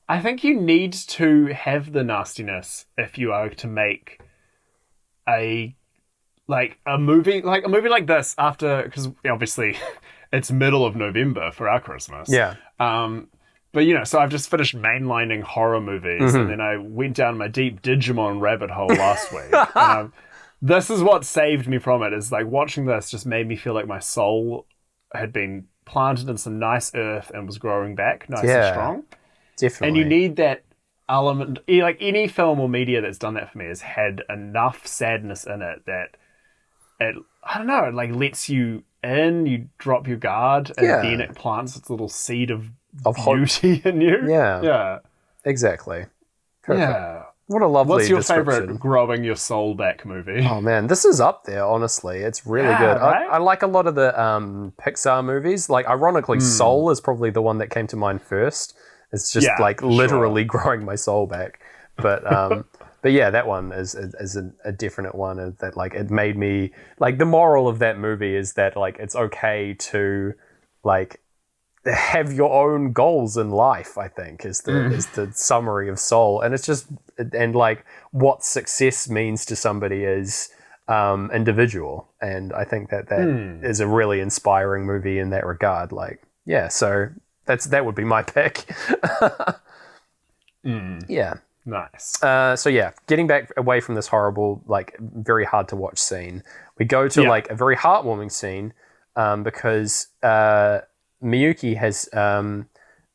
I think you need to have the nastiness if you are to make a movie like this after, because obviously it's middle of November for our Christmas. Yeah. But so I've just finished mainlining horror movies, and then I went down my deep Digimon rabbit hole last week. And this is what saved me from it, is like watching this just made me feel like my soul had been planted in some nice earth and was growing back nice and strong. Definitely. And you need that element, like any film or media that's done that for me has had enough sadness in it that it, I don't know, it like lets you in, you drop your guard, and then it plants its little seed of beauty hope in you. Yeah. Yeah. Exactly. Perfect. Yeah. What a lovely What's your description. favorite growing your soul back movie? Oh man, this is up there, honestly. It's really good. Right? I like a lot of the Pixar movies. Like, ironically, Soul is probably the one that came to mind first. It's just literally growing my soul back. But but yeah, that one is a definite one. And that like it made me like, the moral of that movie is that like it's okay to like have your own goals in life, I think, is the summary of Soul. And it's just, and like what success means to somebody is individual. And I think that is a really inspiring movie in that regard. Like, yeah, so that would be my pick. Yeah. Nice. So yeah, getting back away from this horrible, like very hard to watch scene, we go to like a very heartwarming scene because Miyuki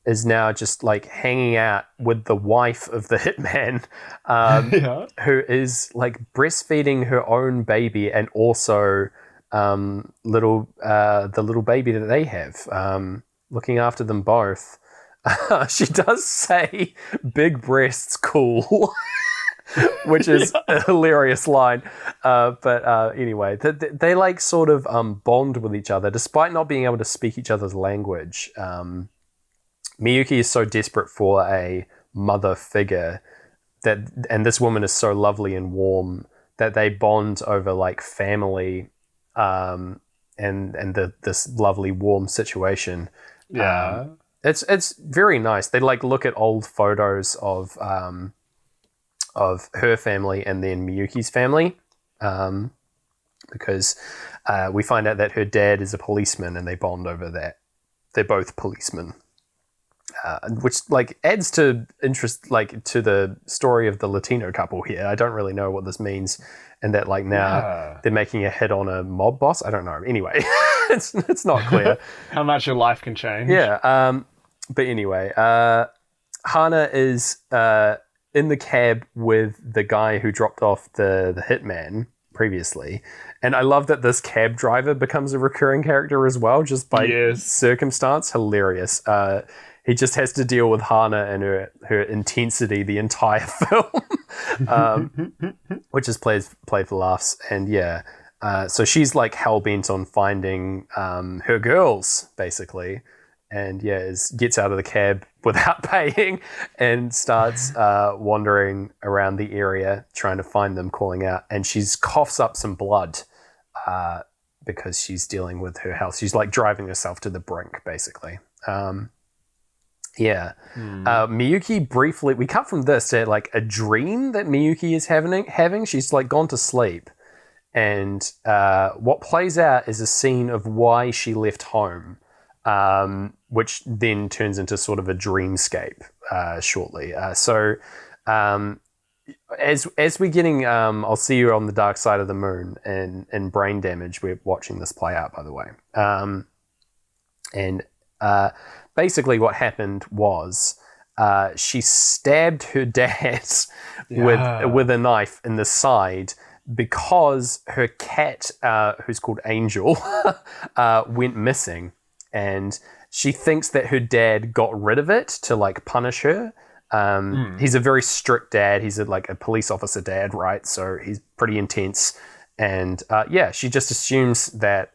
is now just like hanging out with the wife of the hitman, who is like breastfeeding her own baby and also the little baby that they have, looking after them both. She does say "big breasts, cool," which is a hilarious line. But anyway, they like sort of bond with each other despite not being able to speak each other's language. Miyuki is so desperate for a mother figure and this woman is so lovely and warm that they bond over like family and this lovely warm situation. Yeah. It's very nice. They like look at old photos of her family and then Miyuki's family, because we find out that her dad is a policeman and they bond over that. They're both policemen, which like adds to interest, like to the story of the Latino couple here. I don't really know what this means, and that like now they're making a hit on a mob boss. I don't know. Anyway, it's not clear how much your life can change. Yeah. But anyway, Hana is in the cab with the guy who dropped off the hitman previously. And I love that this cab driver becomes a recurring character as well, just by circumstance. Hilarious. He just has to deal with Hana and her intensity the entire film, which is played for laughs. And so she's like hell-bent on finding her girls, basically. And gets out of the cab without paying and starts wandering around the area trying to find them, calling out. And she coughs up some blood, because she's dealing with her health. She's like driving herself to the brink, basically. Miyuki briefly, we cut from this to like a dream that Miyuki is having. She's like gone to sleep, and what plays out is a scene of why she left home, which then turns into sort of a dreamscape shortly. As we're getting, I'll see you on the dark side of the moon and brain damage. We're watching this play out, by the way. Basically what happened was she stabbed her dad with a knife in the side because her cat, who's called Angel, went missing, and she thinks that her dad got rid of it to like punish her. He's a very strict dad. He's a police officer dad, right? So he's pretty intense. And she just assumes that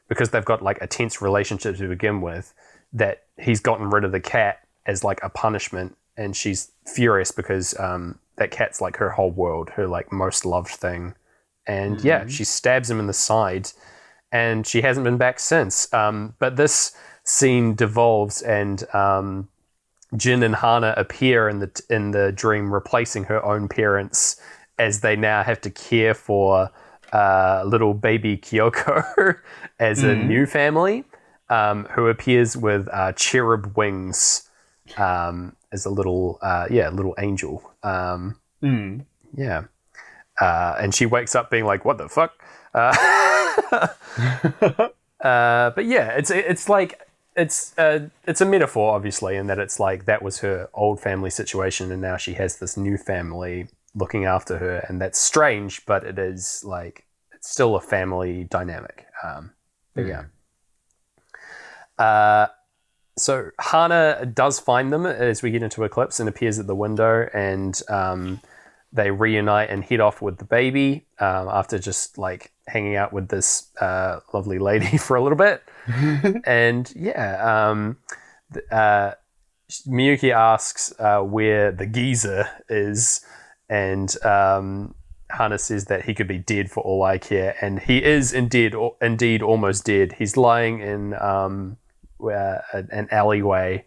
because they've got like a tense relationship to begin with, that he's gotten rid of the cat as like a punishment. And she's furious because that cat's like her whole world, her like most loved thing. And she stabs him in the side, and she hasn't been back since. But this scene devolves, and Jin and Hana appear in the dream, replacing her own parents, as they now have to care for little baby Kyoko as a new family, who appears with cherub wings as a little angel. And she wakes up being like, "What the fuck?" But yeah, it's like. It's a metaphor, obviously, in that it's like that was her old family situation, and now she has this new family looking after her, and that's strange, but it is like it's still a family dynamic. So Hana does find them as we get into Eclipse and appears at the window, and they reunite and head off with the baby after just like hanging out with this lovely lady for a little bit. And Miyuki asks where the geezer is, and Hana says that he could be dead for all I care, and he is indeed almost dead. He's lying in an alleyway,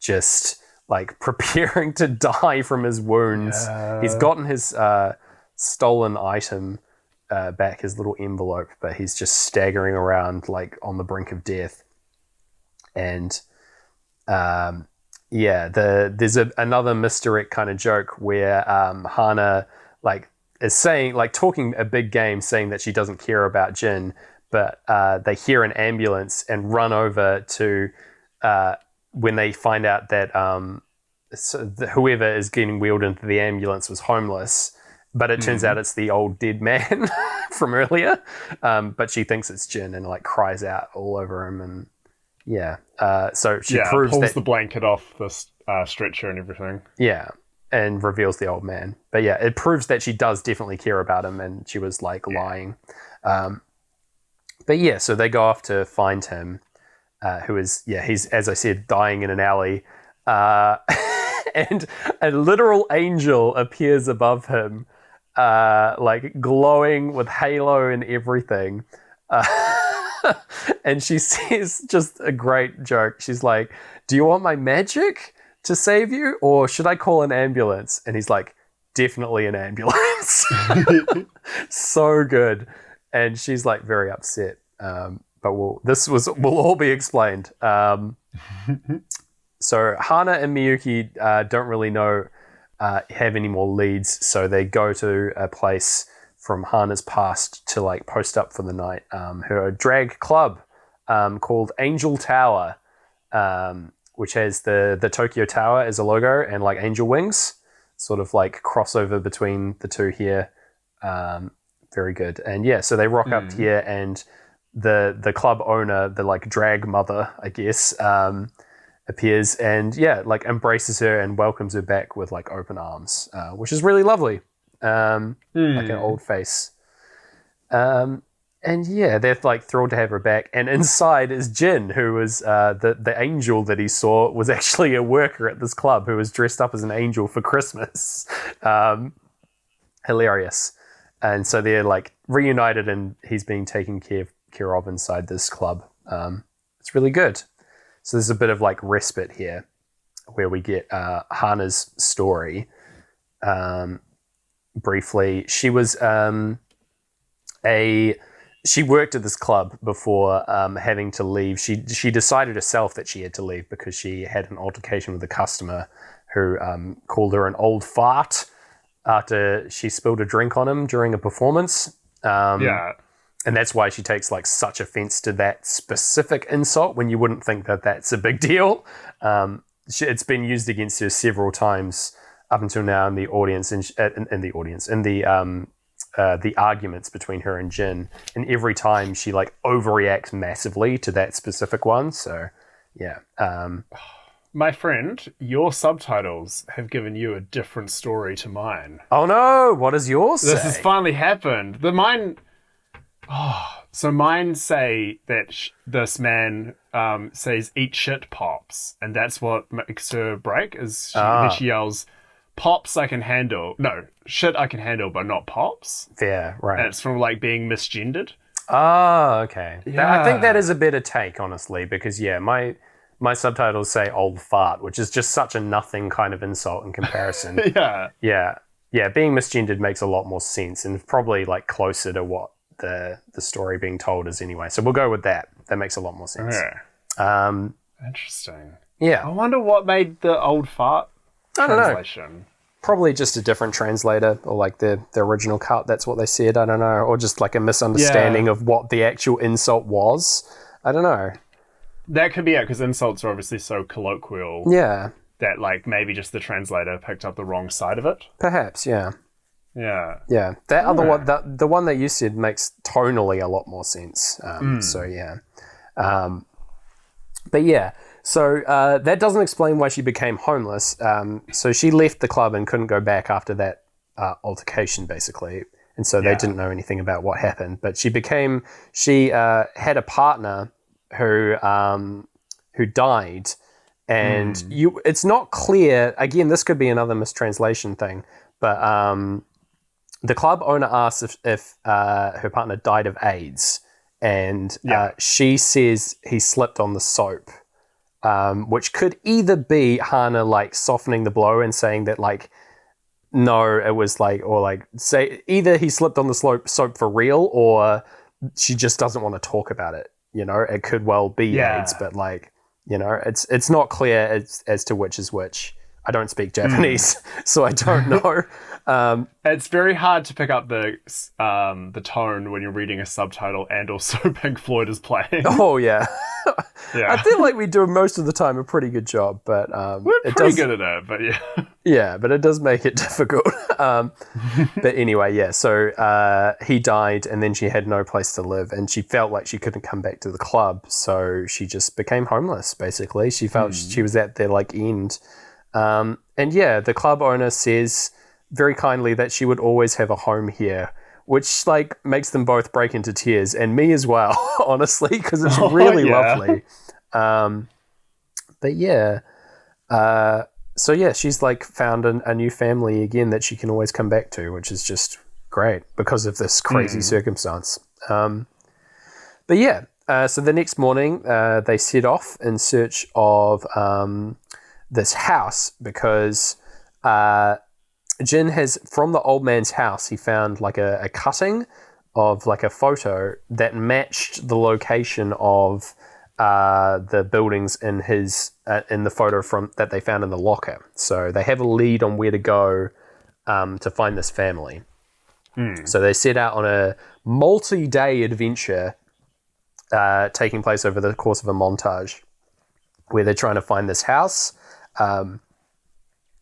just like preparing to die from his wounds. He's gotten his stolen item back, his little envelope, but he's just staggering around like on the brink of death. And there's another misdirect kind of joke where Hana like is saying, like talking a big game, saying that she doesn't care about Jin, but they hear an ambulance and run over to when they find out that whoever is getting wheeled into the ambulance was homeless. But it turns out it's the old dead man from earlier. But she thinks it's Jin and like cries out all over him. And so she proves pulls that the blanket off the stretcher and everything. Yeah, and reveals the old man. But yeah, it proves that she does definitely care about him, and she was like lying. But yeah, so they go off to find him, who is, he's, as I said, dying in an alley. And a literal angel appears above him, like glowing with halo and everything. And she says just a great joke. She's like, "Do you want my magic to save you, or should I call an ambulance?" And he's like, "Definitely an ambulance." So good. And she's like very upset. But will all be explained. So Hana and Miyuki don't really have any more leads, so they go to a place from Hana's past to like post up for the night. Her drag club called Angel Tower, which has the Tokyo Tower as a logo and like angel wings, sort of like crossover between the two here. Very good. And yeah, so they rock up here, and the club owner, the like drag mother, I guess, appears and like embraces her and welcomes her back with like open arms, which is really lovely. Like an old face. And yeah, they're like thrilled to have her back. And inside is Jin, who was the angel that he saw was actually a worker at this club who was dressed up as an angel for Christmas. Hilarious. And so they're like reunited, and he's being taken care of inside this club. It's really good. So there's a bit of like respite here where we get Hana's story. Briefly, she was she worked at this club before having to leave. She decided herself that she had to leave because she had an altercation with a customer who called her an old fart after she spilled a drink on him during a performance. And that's why she takes like such offense to that specific insult when you wouldn't think that that's a big deal. It's been used against her several times up until now in the audience, in the arguments between her and Jin, and every time she like overreacts massively to that specific one. So yeah. My friend, your subtitles have given you a different story to mine. Oh no, what does yours say? This has finally happened. So mine say that this man says "eat shit, pops," and that's what makes her break. Then she yells, "Pops I can handle." No, shit I can handle, but not pops. Yeah, right. And it's from like being misgendered. Oh, okay. Yeah. I think that is a better take, honestly, because my subtitles say "old fart," which is just such a nothing kind of insult in comparison. Yeah. Being misgendered makes a lot more sense and probably like closer to what the story being told is anyway. So we'll go with that. That makes a lot more sense. Okay. Interesting. Yeah. I wonder what made the old fart translation. I don't know. Probably just a different translator, or like the original cut. That's what they said. I don't know. Or just like a misunderstanding of what the actual insult was. I don't know. That could be it, because insults are obviously so colloquial. Yeah. That like maybe just the translator picked up the wrong side of it. Perhaps, yeah. Yeah. That other one, the one that you said makes tonally a lot more sense. So yeah. But yeah, so that doesn't explain why she became homeless. So she left the club and couldn't go back after that altercation, basically. And so they didn't know anything about what happened. But she had a partner who died. And it's not clear, again, this could be another mistranslation thing, but the club owner asks if her partner died of AIDS, and she says he slipped on the soap, which could either be Hana like softening the blow and saying that like, no, it was like, or like say either he slipped on the soap for real, or she just doesn't want to talk about it. You know, it could well be AIDS, but like, you know, it's not clear as to which is which. I don't speak Japanese, so I don't know. It's very hard to pick up the tone when you're reading a subtitle and also Pink Floyd is playing. Oh, yeah. I feel like we do most of the time a pretty good job, but we're pretty good at it, but yeah. Yeah, but it does make it difficult. But anyway, yeah, so he died, and then she had no place to live, and she felt like she couldn't come back to the club, so she just became homeless, basically. She felt she was at their like end. And yeah, the club owner says very kindly that she would always have a home here, which like makes them both break into tears, and me as well, honestly, because it's really lovely. But yeah, so yeah, she's like found a new family again that she can always come back to, which is just great because of this crazy circumstance. But yeah, so the next morning they set off in search of this house because Jin has, from the old man's house, he found like a cutting of like a photo that matched the location of the buildings in his in the photo from that they found in the locker. So they have a lead on where to go to find this family. So they set out on a multi-day adventure taking place over the course of a montage where they're trying to find this house.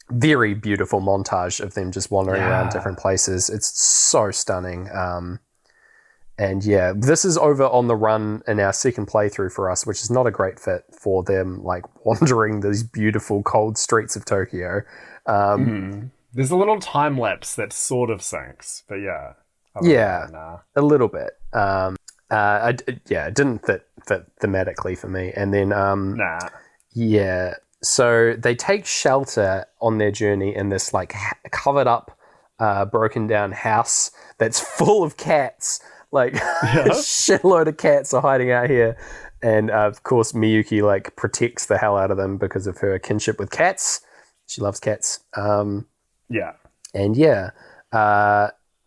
Very beautiful montage of them just wandering around different places. It's so stunning. And yeah, this is over on the run in our second playthrough for us, which is not a great fit for them, like wandering these beautiful cold streets of Tokyo. There's a little time lapse that sort of syncs, but yeah. A little bit. It didn't fit thematically for me. And then, yeah. So they take shelter on their journey in this like covered up broken down house that's full of cats. Like Yeah. a shitload of cats are hiding out here. And of course, Miyuki like protects the hell out of them because of her kinship with cats. She loves cats. Yeah. And yeah,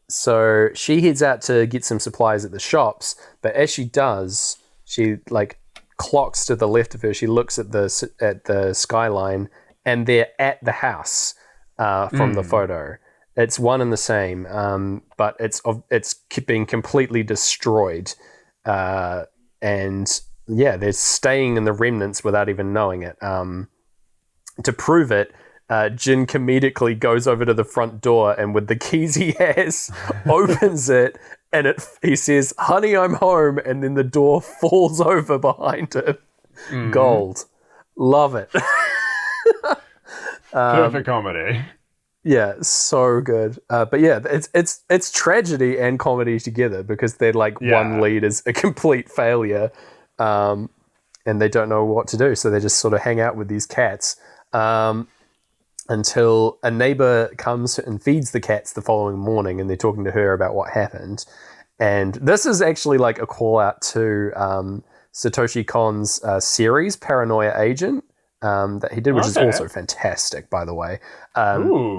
so she heads out to get some supplies at the shops. But as she does, she like clocks to the left of her. She looks at the skyline, and they're at the house from the photo. It's one and the same, but it's been completely destroyed. And yeah, they're staying in the remnants without even knowing it. To prove it, Jin comedically goes over to the front door and with the keys he has, opens it, and he says, "Honey, I'm home," and then the door falls over behind him. Gold. Love it. Perfect comedy. Yeah, so good. But yeah, it's tragedy and comedy together because they're like one lead is a complete failure, and they don't know what to do, so they just sort of hang out with these cats until a neighbor comes and feeds the cats the following morning, and they're talking to her about what happened. And this is actually like a call out to Satoshi Kon's series Paranoia Agent. That he did, which is also fantastic, by the way.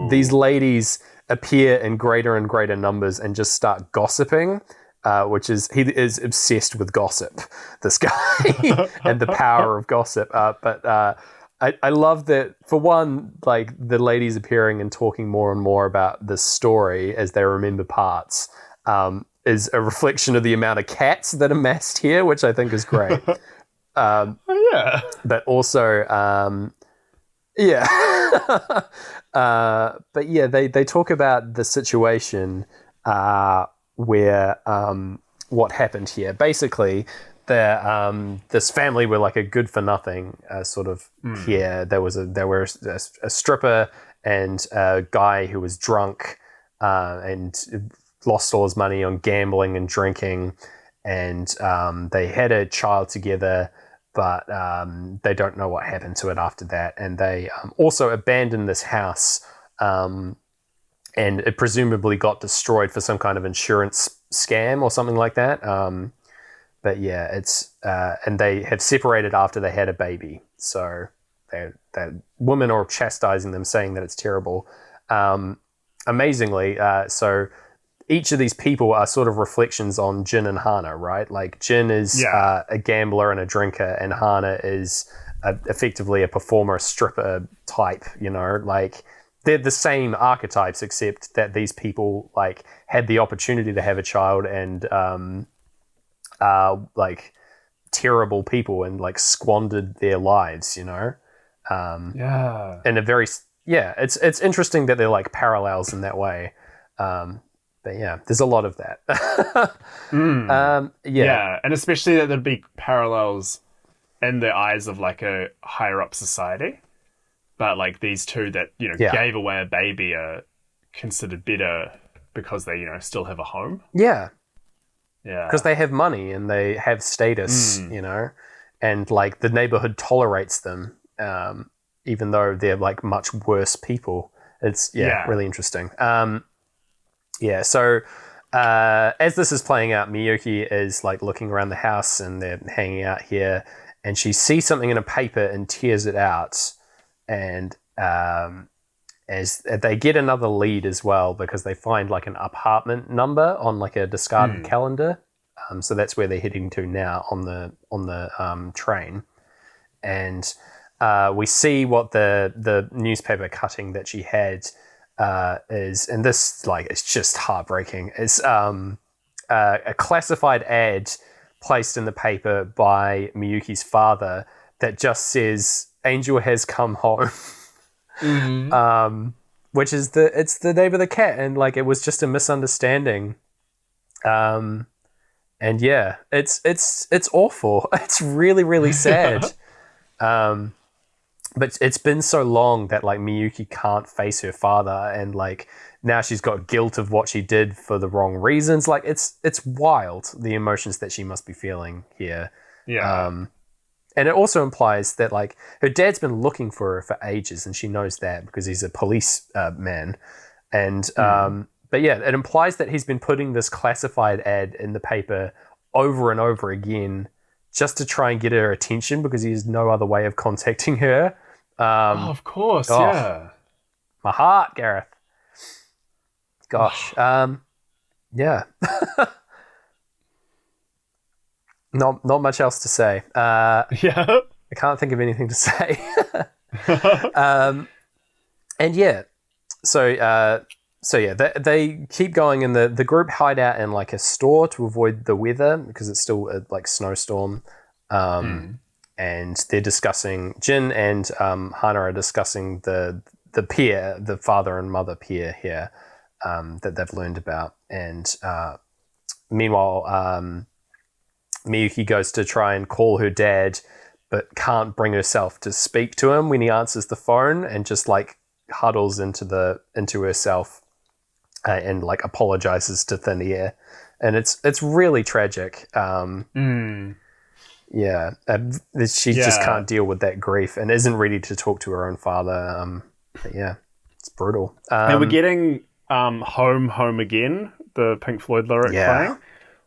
These ladies appear in greater and greater numbers and just start gossiping, he is obsessed with gossip, this guy, and the power of gossip. But I love that, for one, like the ladies appearing and talking more and more about the story as they remember parts is a reflection of the amount of cats that amassed here, which I think is great. But also, but yeah, they talk about the situation where what happened here. Basically, this family were like a good for nothing sort of here. There were a stripper and a guy who was drunk and lost all his money on gambling and drinking, and they had a child together. But they don't know what happened to it after that. And they also abandoned this house, and it presumably got destroyed for some kind of insurance scam or something like that. But yeah, it's and they have separated after they had a baby. So the women are chastising them, saying that it's terrible. Amazingly, so each of these people are sort of reflections on Jin and Hana, right? Like Jin is a gambler and a drinker, and Hana is effectively a performer, a stripper type, you know? Like they're the same archetypes, except that these people like had the opportunity to have a child and like terrible people and like squandered their lives, you know? In a very... Yeah, it's interesting that they're like parallels in that way. But yeah, there's a lot of that. And especially that there'd be parallels in the eyes of like a higher up society. But like these two that, you know, gave away a baby are considered better because they, you know, still have a home. Yeah. Yeah. Because they have money and they have status, you know, and like the neighborhood tolerates them, even though they're like much worse people. It's really interesting. So as this is playing out, Miyuki is like looking around the house and they're hanging out here, and she sees something in a paper and tears it out. And as they get another lead as well, because they find like an apartment number on like a discarded calendar. So that's where they're heading to now on the train. And we see what the newspaper cutting that she had is, and this like it's just heartbreaking. It's a classified ad placed in the paper by Miyuki's father that just says "Angel has come home," which is it's the name of the cat, and like it was just a misunderstanding. And yeah, it's awful. It's really, really sad. But it's been so long that like Miyuki can't face her father, and like now she's got guilt of what she did for the wrong reasons. Like it's wild, the emotions that she must be feeling here. Yeah. And it also implies that like her dad's been looking for her for ages, and she knows that because he's a police man. And but yeah, it implies that he's been putting this classified ad in the paper over and over again just to try and get her attention because he has no other way of contacting her. Of course, yeah. My heart, Gareth. Gosh. Yeah. Not much else to say. Yeah. I can't think of anything to say. And yeah, so yeah, they keep going in the group hide out in like a store to avoid the weather because it's still a like snowstorm. And they're discussing, Jin and Hana are discussing the pair, the father and mother pair here that they've learned about. And meanwhile, Miyuki goes to try and call her dad, but can't bring herself to speak to him when he answers the phone, and just like huddles into herself and like apologizes to thin air, and it's really tragic. Yeah, she just can't deal with that grief and isn't ready to talk to her own father. But yeah, it's brutal. And we're getting Home Again, the Pink Floyd lyric playing,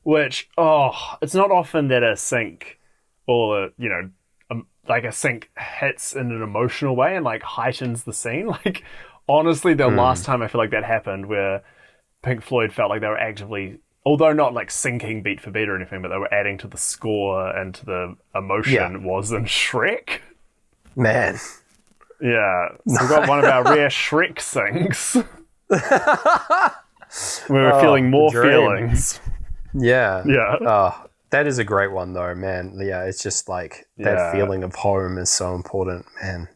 which, it's not often that a sync or, like a sync hits in an emotional way and like heightens the scene. Like, honestly, the last time I feel like that happened where Pink Floyd felt like they were actively, although not like syncing beat for beat or anything, but they were adding to the score and to the emotion, was in Shrek. Man. Yeah. So we've got one of our rare Shrek syncs. We were feeling more feelings. Yeah. Yeah. Oh, that is a great one though, man. Yeah, it's just like that feeling of home is so important, man.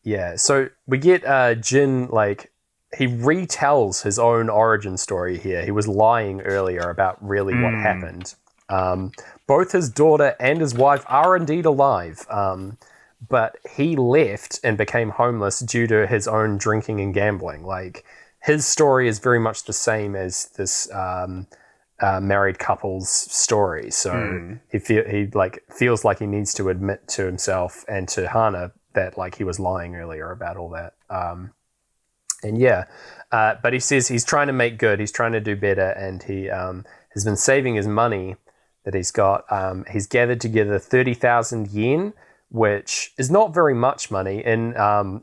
Yeah. So we get Jin, like, he retells his own origin story here. He was lying earlier about really what happened. Both his daughter and his wife are indeed alive, but he left and became homeless due to his own drinking and gambling. Like, his story is very much the same as this married couple's story. So he feels like he needs to admit to himself and to Hana that like he was lying earlier about all that. But he says he's trying to make good. He's trying to do better, and he has been saving his money that he's got. He's gathered together 30,000 yen, which is not very much money. In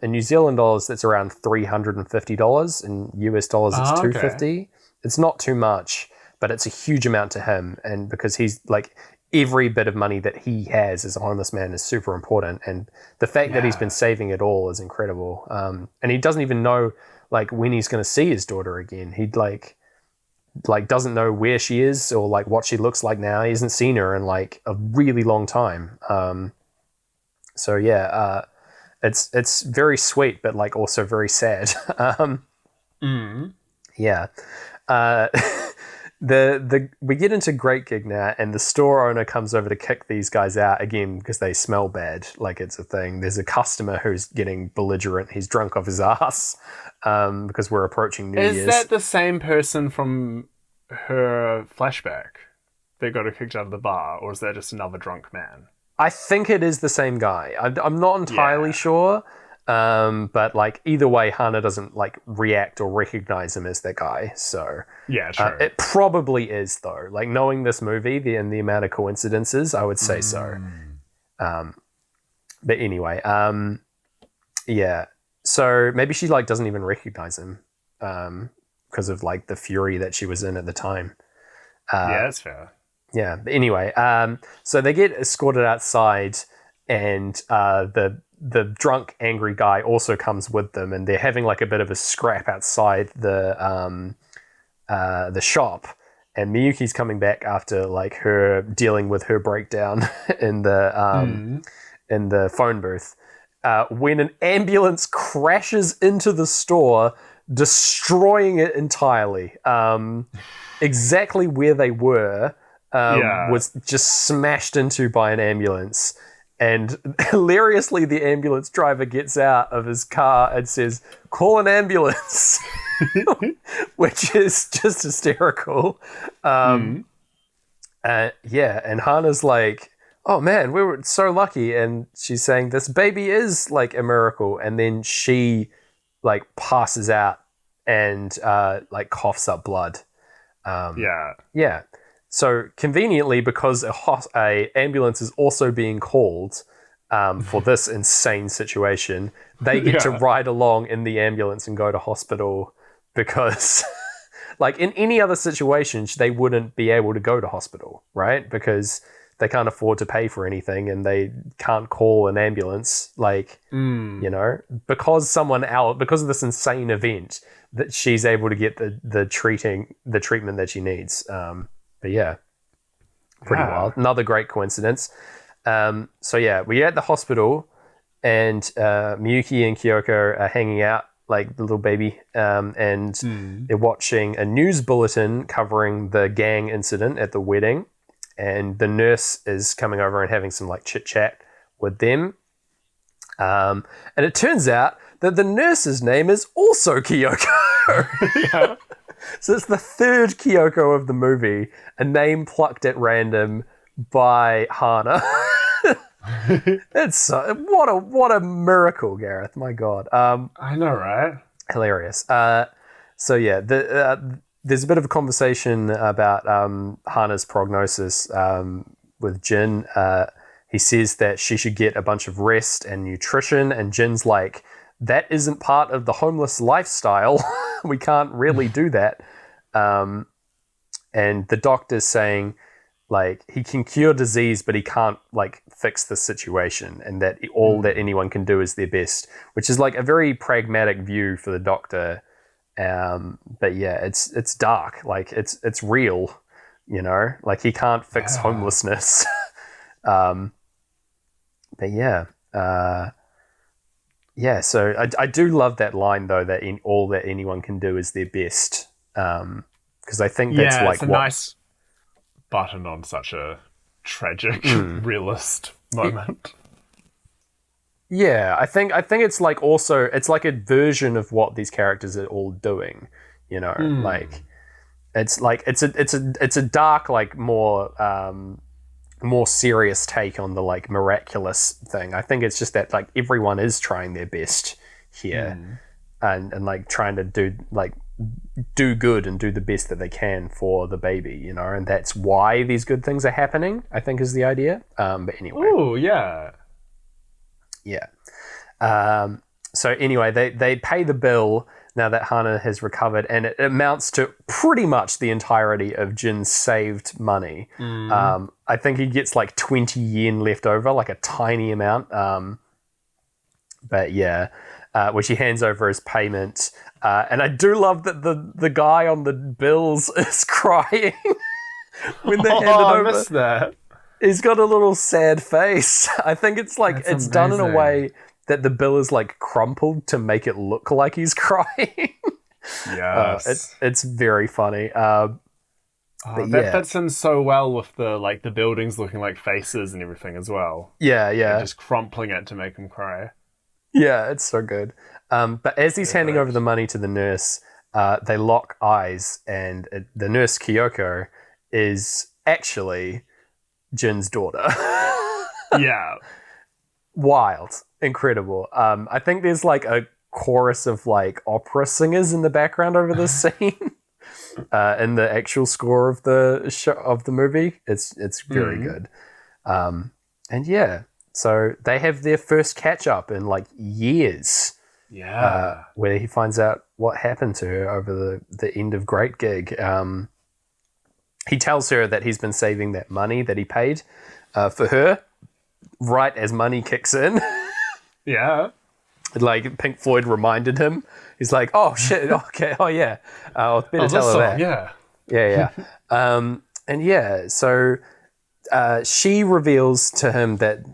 New Zealand dollars, that's around $350. In US dollars, it's $250. It's not too much, but it's a huge amount to him. And because he's like, every bit of money that he has as a homeless man is super important. And the fact that he's been saving it all is incredible. And he doesn't even know like when he's going to see his daughter again. He'd like doesn't know where she is or like what she looks like now. He hasn't seen her in like a really long time. So yeah, it's very sweet, but like also very sad. Yeah. We get into Great Gig now, and the store owner comes over to kick these guys out again because they smell bad. Like, it's a thing. There's a customer who's getting belligerent. He's drunk off his ass because we're approaching New Year's. Is that the same person from her flashback that got her kicked out of the bar, or is that just another drunk man? I think it is the same guy. I'm not entirely sure. But like either way, Hana doesn't like react or recognize him as that guy. So yeah, true. It probably is though. Like, knowing this movie, the amount of coincidences, I would say so. But anyway, yeah. So maybe she like doesn't even recognize him because of like the fury that she was in at the time. Yeah, that's fair. Yeah. But anyway, so they get escorted outside, and the drunk, angry guy also comes with them, and they're having like a bit of a scrap outside the shop. And Miyuki's coming back after like her dealing with her breakdown in the phone booth when an ambulance crashes into the store, destroying it entirely. Exactly where they were was just smashed into by an ambulance. And hilariously, the ambulance driver gets out of his car and says, "Call an ambulance," which is just hysterical. And Hana's like, "Oh man, we were so lucky." And she's saying, "This baby is like a miracle." And then she like passes out and like coughs up blood. Yeah. So conveniently, because a ambulance is also being called for this insane situation, they get to ride along in the ambulance and go to hospital because, like, in any other situation, they wouldn't be able to go to hospital, right? Because they can't afford to pay for anything and they can't call an ambulance, like, you know, because of this insane event, that she's able to get the treatment that she needs. But yeah, pretty wild. Another great coincidence. So yeah, we're at the hospital and Miyuki and Kyoko are hanging out like the little baby, and they're watching a news bulletin covering the gang incident at the wedding, and the nurse is coming over and having some like chit chat with them. And it turns out that the nurse's name is also Kyoko. Yeah. So it's the third Kyoko of the movie, a name plucked at random by Hana. It's what a miracle, Gareth. My God. I know, right? Hilarious. So yeah, there's a bit of a conversation about Hana's prognosis with Jin. He says that she should get a bunch of rest and nutrition, and Jin's like, that isn't part of the homeless lifestyle. We can't really do that. And the doctor's saying, like, he can cure disease, but he can't, like, fix the situation, and that all that anyone can do is their best, which is, like, a very pragmatic view for the doctor. But yeah, it's dark. Like, it's real, you know? Like, he can't fix homelessness. But yeah. Yeah, so I do love that line, though, that all that anyone can do is their best. Because I think that's it's a nice button on such a tragic, realist moment. Yeah, I think it's like also, it's like a version of what these characters are all doing, you know? Like, it's a dark, like, more serious take on the like miraculous thing. I think it's just that like everyone is trying their best here, and like trying to do good and do the best that they can for the baby, you know, and that's why these good things are happening, I think, is the idea. But anyway. Oh yeah. So anyway, they pay the bill now that Hana has recovered, and it amounts to pretty much the entirety of Jin's saved money. I think he gets like 20 yen left over, like a tiny amount. But yeah, which he hands over as payment. And I do love that the guy on the bills is crying when they hand it over. I missed that. He's got a little sad face. I think it's like That's it's done in a amazing. way that the bill is like crumpled to make it look like he's crying. Yes. It's very funny. But that fits in so well with the buildings looking like faces and everything as well. Yeah. And just crumpling it to make him cry. Yeah, it's so good. But as he's handing over the money to the nurse, they lock eyes, and the nurse, Kyoko, is actually Jin's daughter. Yeah. Wild. Incredible. I think there's like a chorus of like opera singers in the background over this scene. In the actual score of the show, of the movie. It's very good. And yeah, so they have their first catch up in like years. Yeah. Where he finds out what happened to her over the end of Great Gig. He tells her that he's been saving that money that he paid for her right as money kicks in. Yeah. Like Pink Floyd reminded him. He's like, oh shit, okay, oh yeah. I'll better tell her that. Yeah. Yeah. And yeah, so she reveals to him that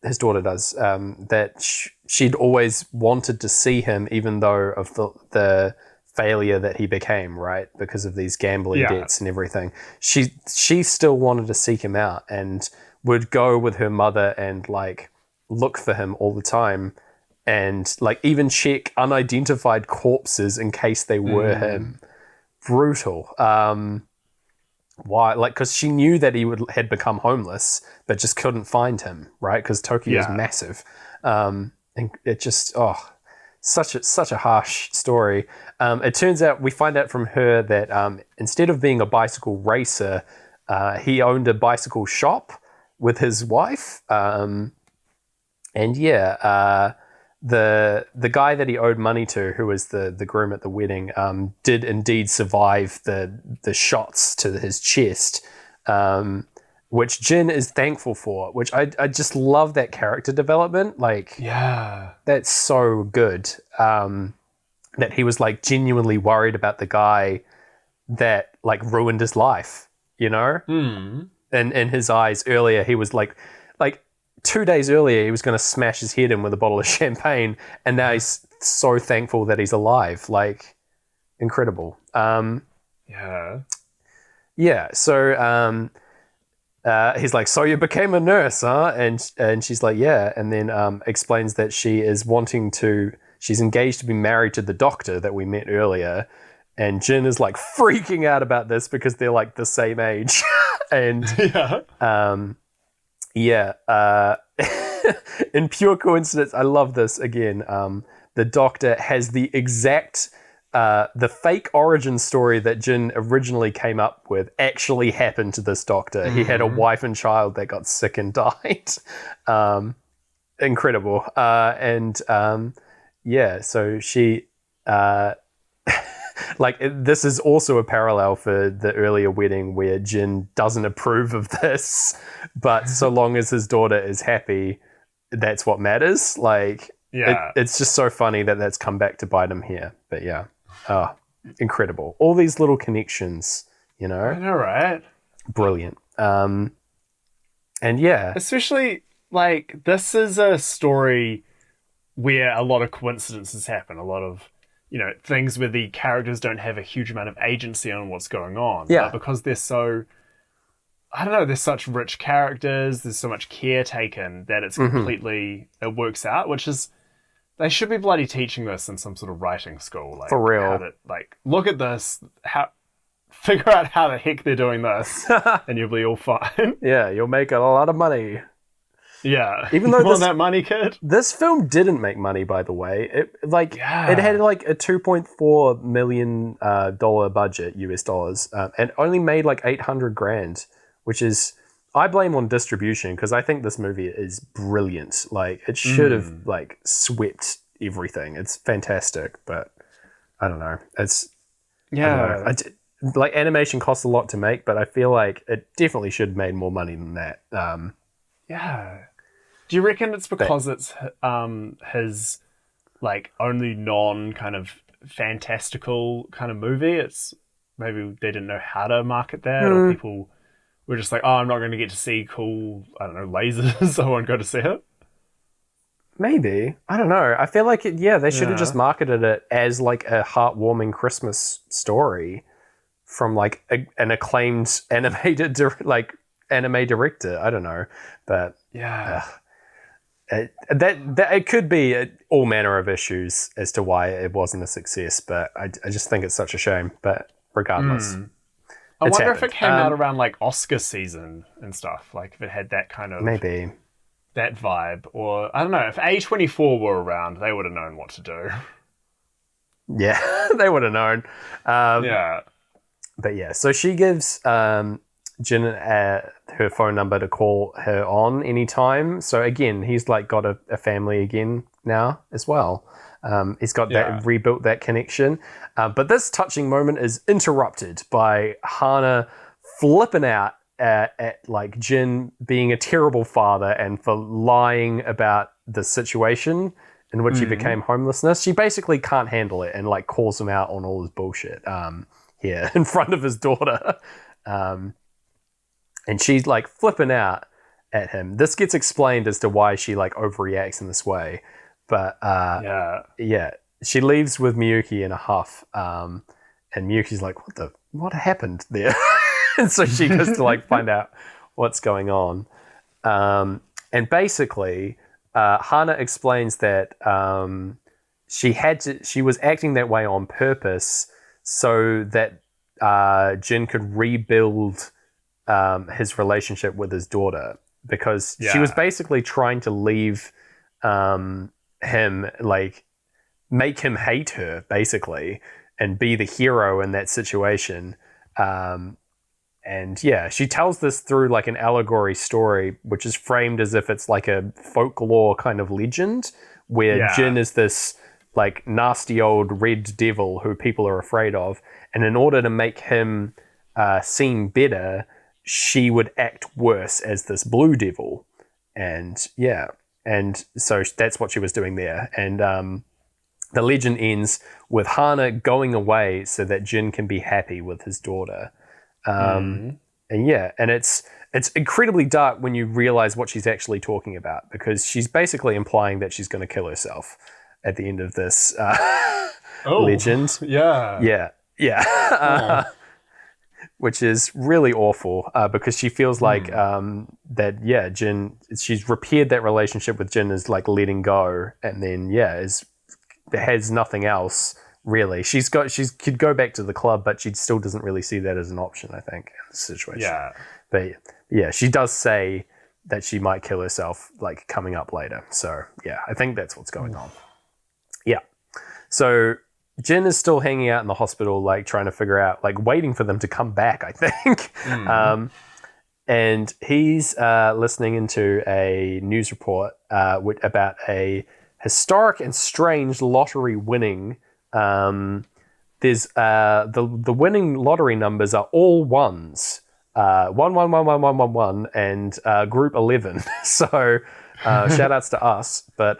his daughter does, that she'd always wanted to see him, even though of the failure that he became, right? Because of these gambling debts and everything. She still wanted to seek him out and would go with her mother and like look for him all the time and like even check unidentified corpses in case they were him. Brutal. Why? Like, because she knew that he had become homeless, but just couldn't find him, right? Because Tokyo is massive. And it just, such a harsh story. It turns out we find out from her that instead of being a bicycle racer, he owned a bicycle shop with his wife. The guy that he owed money to, who was the groom at the wedding, did indeed survive the shots to his chest, which Jin is thankful for, which I just love that character development. Like, Yeah. that's so good. That he was like genuinely worried about the guy that like ruined his life, you know? Mm. And in his eyes earlier, he was like 2 days earlier, he was going to smash his head in with a bottle of champagne, and now he's so thankful that he's alive. Like, incredible. Yeah. Yeah. So he's like, "So you became a nurse, huh?" And she's like, "Yeah." And then explains that she's engaged to be married to the doctor that we met earlier. And Jin is like freaking out about this because they're like the same age. And in pure coincidence, I love this again. The doctor has the exact, the fake origin story that Jin originally came up with actually happened to this doctor. Mm-hmm. He had a wife and child that got sick and died. Incredible. So she... this is also a parallel for the earlier wedding where Jin doesn't approve of this, but so long as his daughter is happy, that's what matters. Like, it's just so funny that that's come back to bite him here. But yeah, incredible. All these little connections, you know? I know, right? Brilliant. And yeah. Especially, like, this is a story where a lot of coincidences happen, a lot of, you know, things where the characters don't have a huge amount of agency on what's going on. Yeah. But because they're so, I don't know, there's such rich characters, there's so much care taken that it's completely, it works out, which is, they should be bloody teaching this in some sort of writing school. Like, for real. How to, like, look at this, figure out how the heck they're doing this, and you'll be all fine. Yeah, you'll make a lot of money. Yeah. Even though you that money, kid? This film didn't make money, by the way. It had like a $2.4 million budget, US dollars, and only made like 800 grand, which is, I blame on distribution, because I think this movie is brilliant. Like, it should have like swept everything. It's fantastic, but I don't know. Like, animation costs a lot to make, but I feel like it definitely should have made more money than that. Yeah. Do you reckon it's because it's his like only non kind of fantastical kind of movie? It's maybe they didn't know how to market that, or people were just like, "Oh, I'm not going to get to see cool, I don't know, lasers, so I won't go to see it." Maybe. I don't know. I feel like they should have just marketed it as like a heartwarming Christmas story from like an acclaimed anime director. I don't know, but yeah. It could be all manner of issues as to why it wasn't a success, but I just think it's such a shame. But regardless, I wonder if it came out around like Oscar season and stuff, like if it had that kind of maybe that vibe, or I don't know, if A24 were around, they would have known what to do. Yeah, they would have known. But yeah, so she gives Jin her phone number to call her on anytime. So again, he's like got a family again now as well. He's got rebuilt that connection. But this touching moment is interrupted by Hana flipping out at like Jin being a terrible father and for lying about the situation in which he became homelessness. She basically can't handle it and like calls him out on all his bullshit here in front of his daughter. And she's like flipping out at him. This gets explained as to why she like overreacts in this way. But she leaves with Miyuki in a huff. And Miyuki's like, what happened there? And so she goes to like find out what's going on. And basically, Hana explains that she was acting that way on purpose so that Jin could rebuild his relationship with his daughter, because she was basically trying to leave him like make him hate her, basically, and be the hero in that situation. And yeah, she tells this through like an allegory story, which is framed as if it's like a folklore kind of legend, where Jin is this like nasty old red devil who people are afraid of. And in order to make him seem better, she would act worse as this blue devil. And yeah, and so that's what she was doing there. And the legend ends with Hana going away so that Jin can be happy with his daughter. And yeah, and it's incredibly dark when you realize what she's actually talking about, because she's basically implying that she's going to kill herself at the end of this legend. Yeah. Yeah. Which is really awful, because she feels like that, yeah, Jin, she's repaired that relationship with Jin, is like letting go, and then, yeah, has nothing else. Really, she could go back to the club, but she still doesn't really see that as an option, I think, in this situation. Yeah. But yeah, she does say that she might kill herself, like, coming up later. So yeah, I think that's what's going on. Yeah. So Jin is still hanging out in the hospital, like trying to figure out, like waiting for them to come back, I think. And he's listening into a news report about a historic and strange lottery winning. There's the winning lottery numbers are all ones, 1111111 and group 11. So shout outs to us, but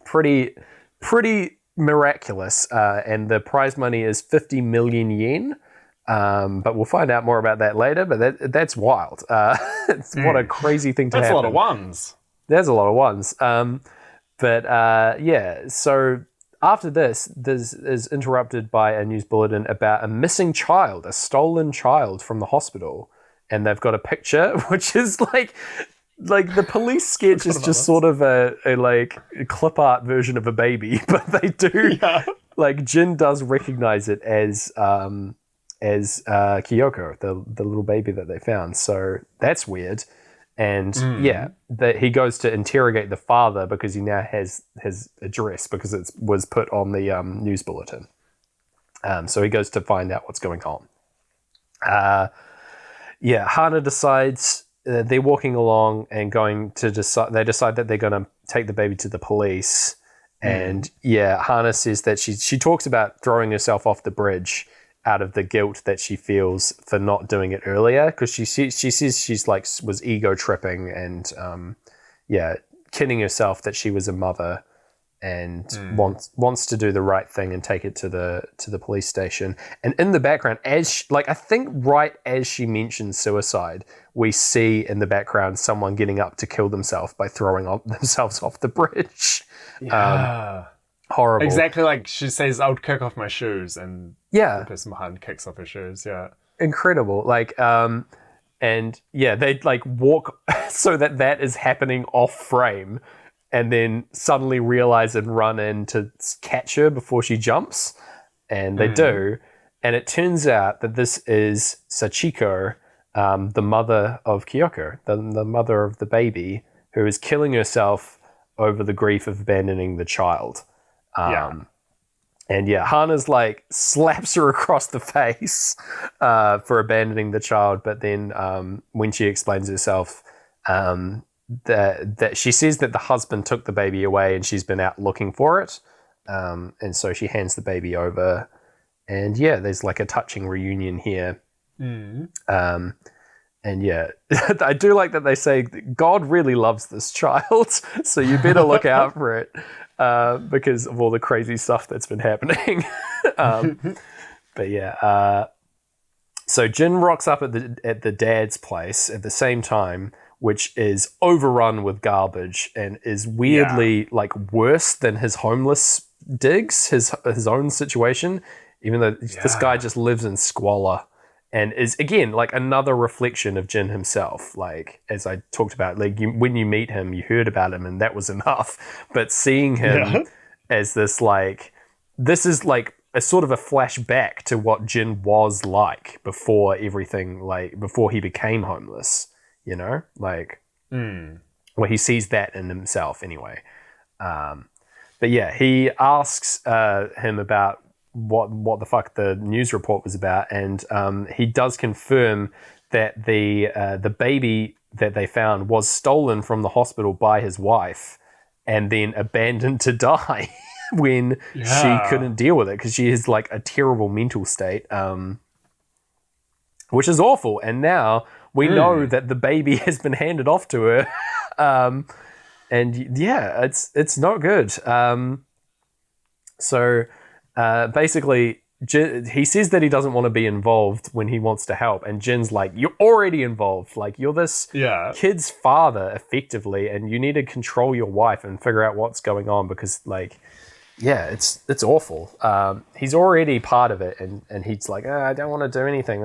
pretty miraculous. And the prize money is 50 million yen. But we'll find out more about that later. But that's wild. What a crazy thing to happen. That's a lot of ones. There's a lot of ones. Yeah, so after this is interrupted by a news bulletin about a missing child, a stolen child from the hospital. And they've got a picture, which is like the police sketch is just sort of a like clip art version of a baby, but they do, like Jin does recognize it as Kyoko, the little baby that they found. So that's weird. And he goes to interrogate the father because he now has his address because it was put on the news bulletin. So he goes to find out what's going on. Hana decides they're walking along and they decide that they're going to take the baby to the police. And Hana says that she talks about throwing herself off the bridge out of the guilt that she feels for not doing it earlier, because she says she's like was ego tripping and kidding herself that she was a mother and wants to do the right thing and take it to the police station. And in the background, I think right as she mentions suicide, we see in the background someone getting up to kill themselves by throwing themselves off the bridge. Horrible. Exactly, like she says, I would kick off my shoes, and the person behind kicks off her shoes. Yeah. Incredible. And they like walk so that is happening off frame, and then suddenly realize and run in to catch her before she jumps. And they do. And it turns out that this is Sachiko, the mother of Kyoko, the mother of the baby, who is killing herself over the grief of abandoning the child. And Hana's like slaps her across the face for abandoning the child. But then when she explains herself, that she says that the husband took the baby away and she's been out looking for it. And so she hands the baby over. And there's like a touching reunion here. And I do like that they say God really loves this child, so you better look out for it. Because of all the crazy stuff that's been happening. So Jin rocks up at the dad's place at the same time, which is overrun with garbage and is weirdly like worse than his homeless digs, his own situation, even though this guy just lives in squalor. And is, again, like another reflection of Jin himself. Like, as I talked about, like when you meet him, you heard about him and that was enough. But seeing him as this, like, this is like a sort of a flashback to what Jin was like before everything, like before he became homeless, you know? Like, where he sees that in himself anyway. But yeah, he asks him about what the fuck the news report was about, and he does confirm that the baby that they found was stolen from the hospital by his wife and then abandoned to die when she couldn't deal with it because she is like a terrible mental state, which is awful. And now we know that the baby has been handed off to her. And yeah, it's not good. So basically, he says that he doesn't want to be involved when he wants to help, and Jin's like, "You're already involved. Like, you're this kid's father, effectively, and you need to control your wife and figure out what's going on because, like, yeah, it's awful. He's already part of it, and he's like, I don't want to do anything."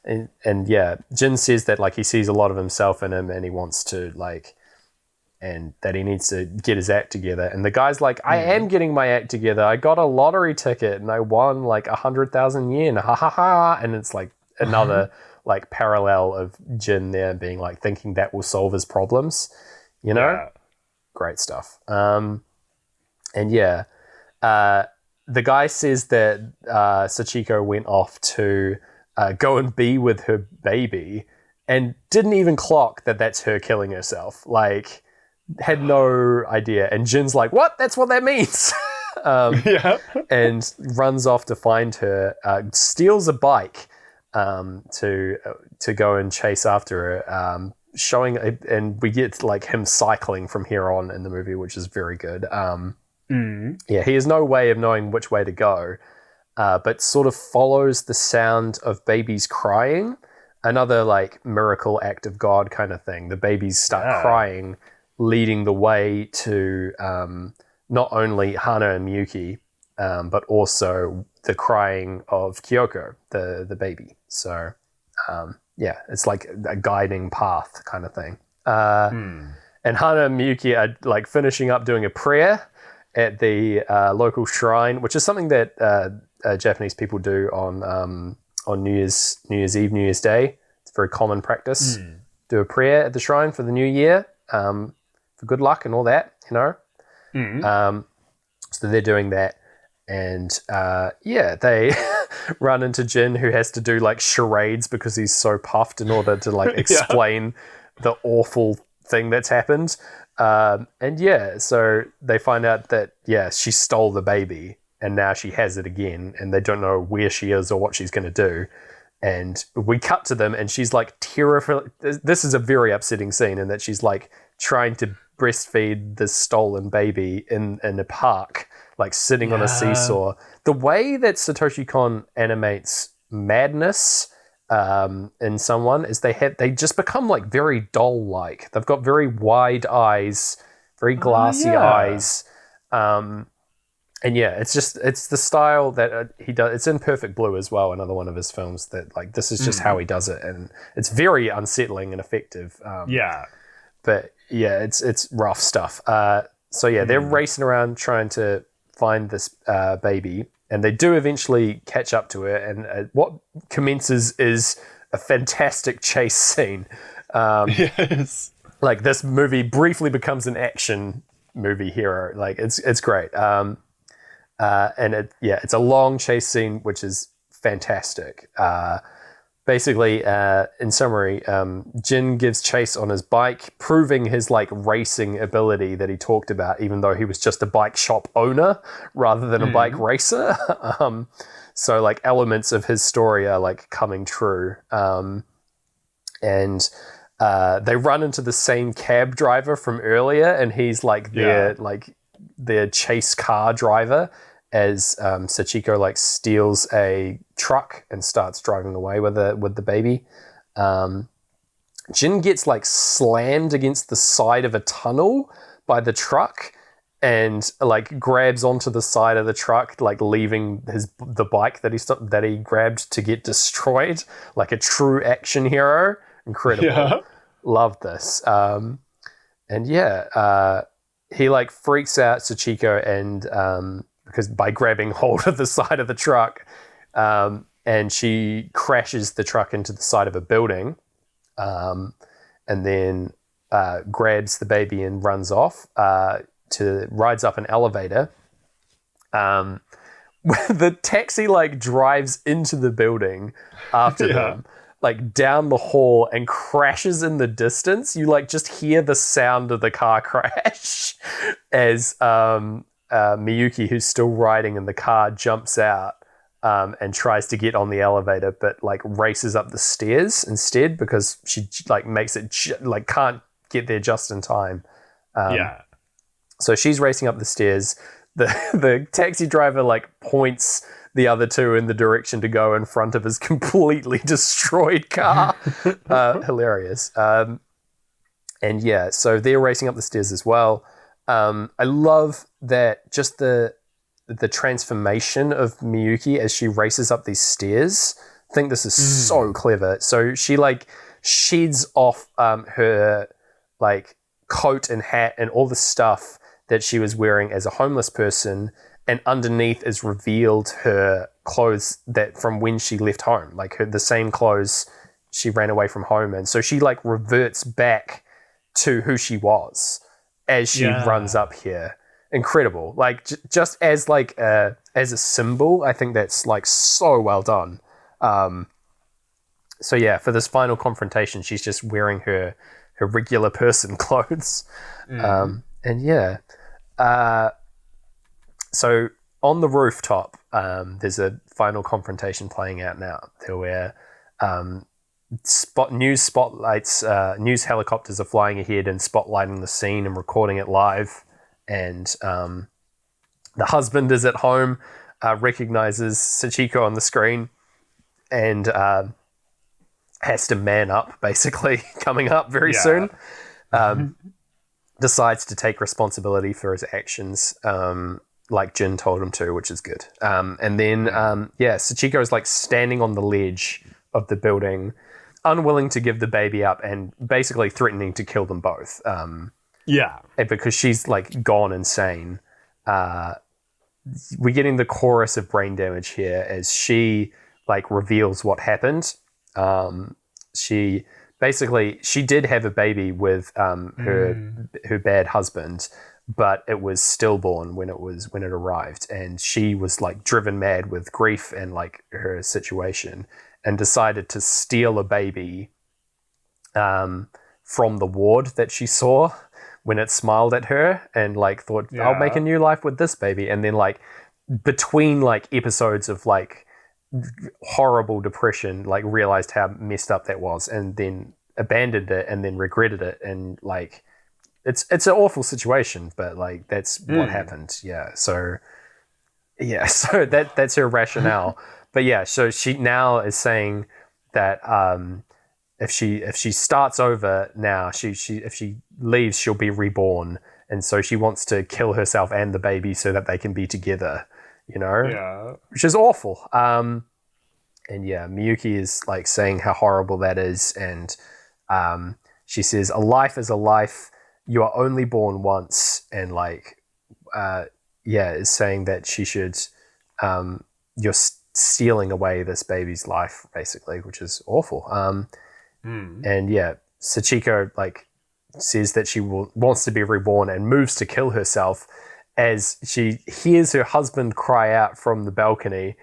And yeah, Jin says that like he sees a lot of himself in him, and he wants to like. And that he needs to get his act together. And the guy's like, I am getting my act together. I got a lottery ticket and I won like 100,000 yen. Ha ha ha. And it's like another like parallel of Jin there being like thinking that will solve his problems. You know? Yeah. Great stuff. And yeah, the guy says that Sachiko went off to go and be with her baby and didn't even clock that that's her killing herself. Like, had no idea. And Jin's like, what? That's what that means. And runs off to find her, steals a bike to go and chase after her, and we get like him cycling from here on in the movie, which is very good. Yeah, he has no way of knowing which way to go, but sort of follows the sound of babies crying. Another like miracle act of God kind of thing. The babies start crying, leading the way to not only Hana and Miyuki, but also the crying of Kyoko, the baby. So, yeah, it's like a guiding path kind of thing. And Hana and Miyuki are like finishing up doing a prayer at the local shrine, which is something that Japanese people do on New Year's Eve, New Year's Day. It's a very common practice. Do a prayer at the shrine for the new year. For good luck and all that, you know. So they're doing that, and they run into Jin, who has to do like charades because he's so puffed in order to like explain the awful thing that's happened. And yeah, so they find out that she stole the baby, and now she has it again, and they don't know where she is or what she's going to do. And we cut to them, and she's like terrified. This is a very upsetting scene, in that she's like trying to breastfeed this stolen baby in a park, like sitting on a seesaw. The way that Satoshi Kon animates madness in someone is they just become like very doll-like. They've got very wide eyes, very glassy eyes. And yeah, it's the style that he does. It's in Perfect Blue as well, another one of his films that like, this is just how he does it. And it's very unsettling and effective. But yeah, it's rough stuff. So yeah, they're racing around trying to find this baby, and they do eventually catch up to her. And what commences is a fantastic chase scene. Yes, like this movie briefly becomes an action movie hero. Like it's great. And it's a long chase scene, which is fantastic. Basically, in summary, Jin gives chase on his bike, proving his like racing ability that he talked about, even though he was just a bike shop owner rather than a bike racer. So like elements of his story are like coming true. And they run into the same cab driver from earlier, and he's like their chase car driver, as Sachiko like steals a truck and starts driving away with the baby. Jin gets like slammed against the side of a tunnel by the truck and like grabs onto the side of the truck, like leaving the bike that he grabbed to get destroyed, like a true action hero. Incredible. Love this. He like freaks out Sachiko and because by grabbing hold of the side of the truck, and she crashes the truck into the side of a building, and then grabs the baby and runs off. rides up an elevator. The taxi like drives into the building after them, like down the hall, and crashes in the distance. You like just hear the sound of the car crash as Miyuki, who's still riding in the car, jumps out and tries to get on the elevator, but like races up the stairs instead because she like makes it like can't get there just in time. So she's racing up the stairs. The taxi driver like points the other two in the direction to go in front of his completely destroyed car. Hilarious. And yeah, so they're racing up the stairs as well. I love that just the transformation of Miyuki as she races up these stairs. I think this is so clever. So she like sheds off her like coat and hat and all the stuff that she was wearing as a homeless person, and underneath is revealed her clothes that from when she left home, like the same clothes she ran away from home in. So she like reverts back to who she was as she runs up here. Incredible. Like just as like as a symbol, I think that's like so well done. So yeah, for this final confrontation, she's just wearing her regular person clothes. And yeah. So on the rooftop, there's a final confrontation playing out now. Where news helicopters are flying ahead and spotlighting the scene and recording it live. And the husband is at home, recognizes Sachiko on the screen, and has to man up, basically, coming up very soon. Decides to take responsibility for his actions, like Jin told him to, which is good. And then, Sachiko is like standing on the ledge of the building, unwilling to give the baby up and basically threatening to kill them both. Because she's like gone insane. We're getting the chorus of brain damage here as she like reveals what happened. She did have a baby with her bad husband, but it was stillborn when it arrived, and she was like driven mad with grief and like her situation, and decided to steal a baby from the ward that she saw when it smiled at her, and like thought, I'll make a new life with this baby. And then like between like episodes of like horrible depression, like realized how messed up that was, and then abandoned it, and then regretted it, and like it's an awful situation, but like that's what happened. So that's her rationale. But yeah, so she now is saying that if she starts over now, if she leaves, she'll be reborn, and so she wants to kill herself and the baby so that they can be together, which is awful. And yeah, Miyuki is like saying how horrible that is, and she says, a life is a life, you are only born once, and like is saying that she should you're stealing away this baby's life, basically, which is awful. And yeah, Sachiko like says that she wants to be reborn and moves to kill herself as she hears her husband cry out from the balcony.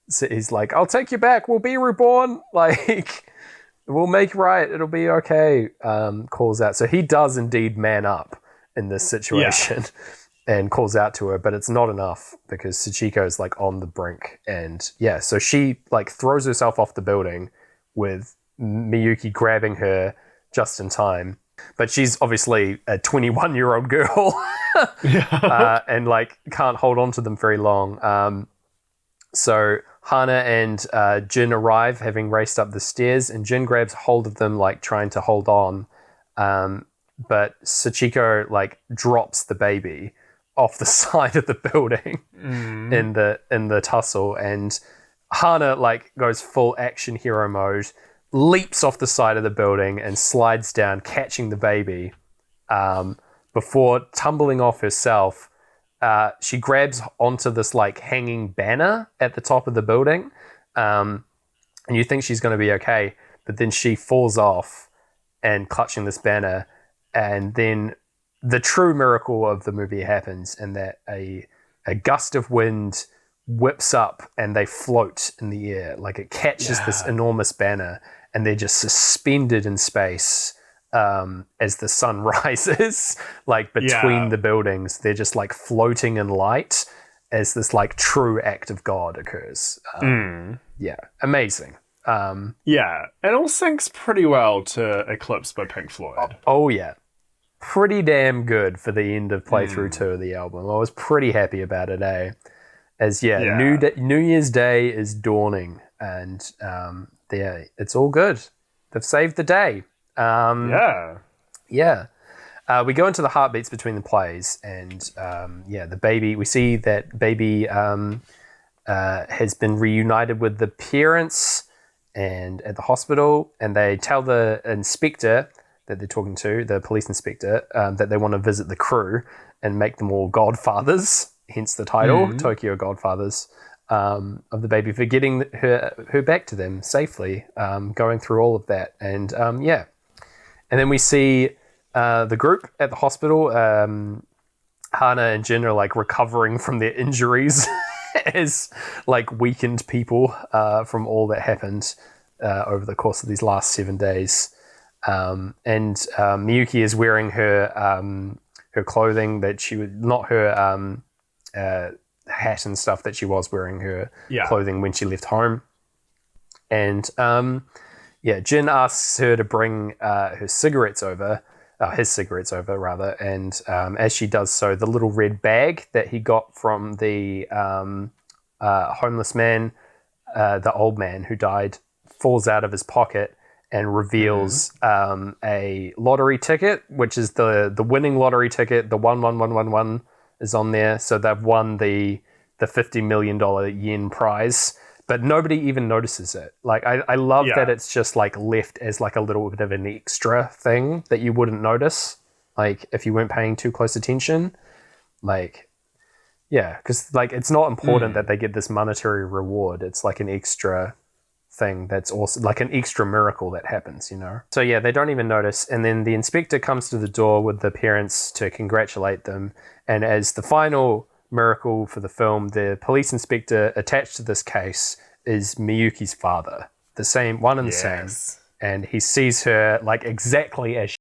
So he's like, I'll take you back, we'll be reborn, like we'll make right, it'll be okay, calls out. So he does indeed man up in this situation and calls out to her, but it's not enough because Sachiko is like on the brink. And yeah, so she like throws herself off the building with Miyuki grabbing her just in time. But she's obviously a 21-year-old girl and like can't hold on to them very long. So Hana and Jin arrive, having raced up the stairs, and Jin grabs hold of them, like trying to hold on. But Sachiko like drops the baby off the side of the building in the tussle, and Hana like goes full action hero mode, leaps off the side of the building and slides down, catching the baby. Before tumbling off herself, she grabs onto this like hanging banner at the top of the building, and you think she's going to be okay, but then she falls off and clutching this banner, and then the true miracle of the movie happens, and that a gust of wind whips up and they float in the air. Like it catches this enormous banner and they're just suspended in space as the sun rises, like between the buildings. They're just like floating in light as this like true act of God occurs. Yeah, amazing. Yeah, it all syncs pretty well to Eclipse by Pink Floyd. Oh yeah. Pretty damn good for the end of playthrough 2 of the album. I was pretty happy about it, As New Year's Day is dawning, and it's all good. They've saved the day. We go into the heartbeats between the plays, and the baby. We see that baby has been reunited with the parents, and at the hospital, and they tell the inspector that they're talking to, the police inspector, that they want to visit the crew and make them all godfathers, hence the title, Tokyo Godfathers, of the baby, for getting her back to them safely, going through all of that. And and then we see the group at the hospital, Hana and Jin are like recovering from their injuries as like weakened people from all that happened over the course of these last 7 days. And Miyuki is wearing her clothing that she would, not her hat and stuff that she was wearing, her clothing when she left home. And Jin asks her to bring his cigarettes over, rather. And as she does so, the little red bag that he got from the homeless man, the old man who died, falls out of his pocket and reveals a lottery ticket, which is the winning lottery ticket. The 11111 is on there, so they've won the $50 million yen prize, but nobody even notices it. Like I love that it's just like left as like a little bit of an extra thing that you wouldn't notice, like if you weren't paying too close attention. Like, yeah, because like it's not important that they get this monetary reward. It's like an extra thing that's also like an extra miracle that happens, you know? So yeah, they don't even notice. And then the inspector comes to the door with the parents to congratulate them. And as the final miracle for the film, the police inspector attached to this case is Miyuki's father, the same one and the same. And he sees her like exactly as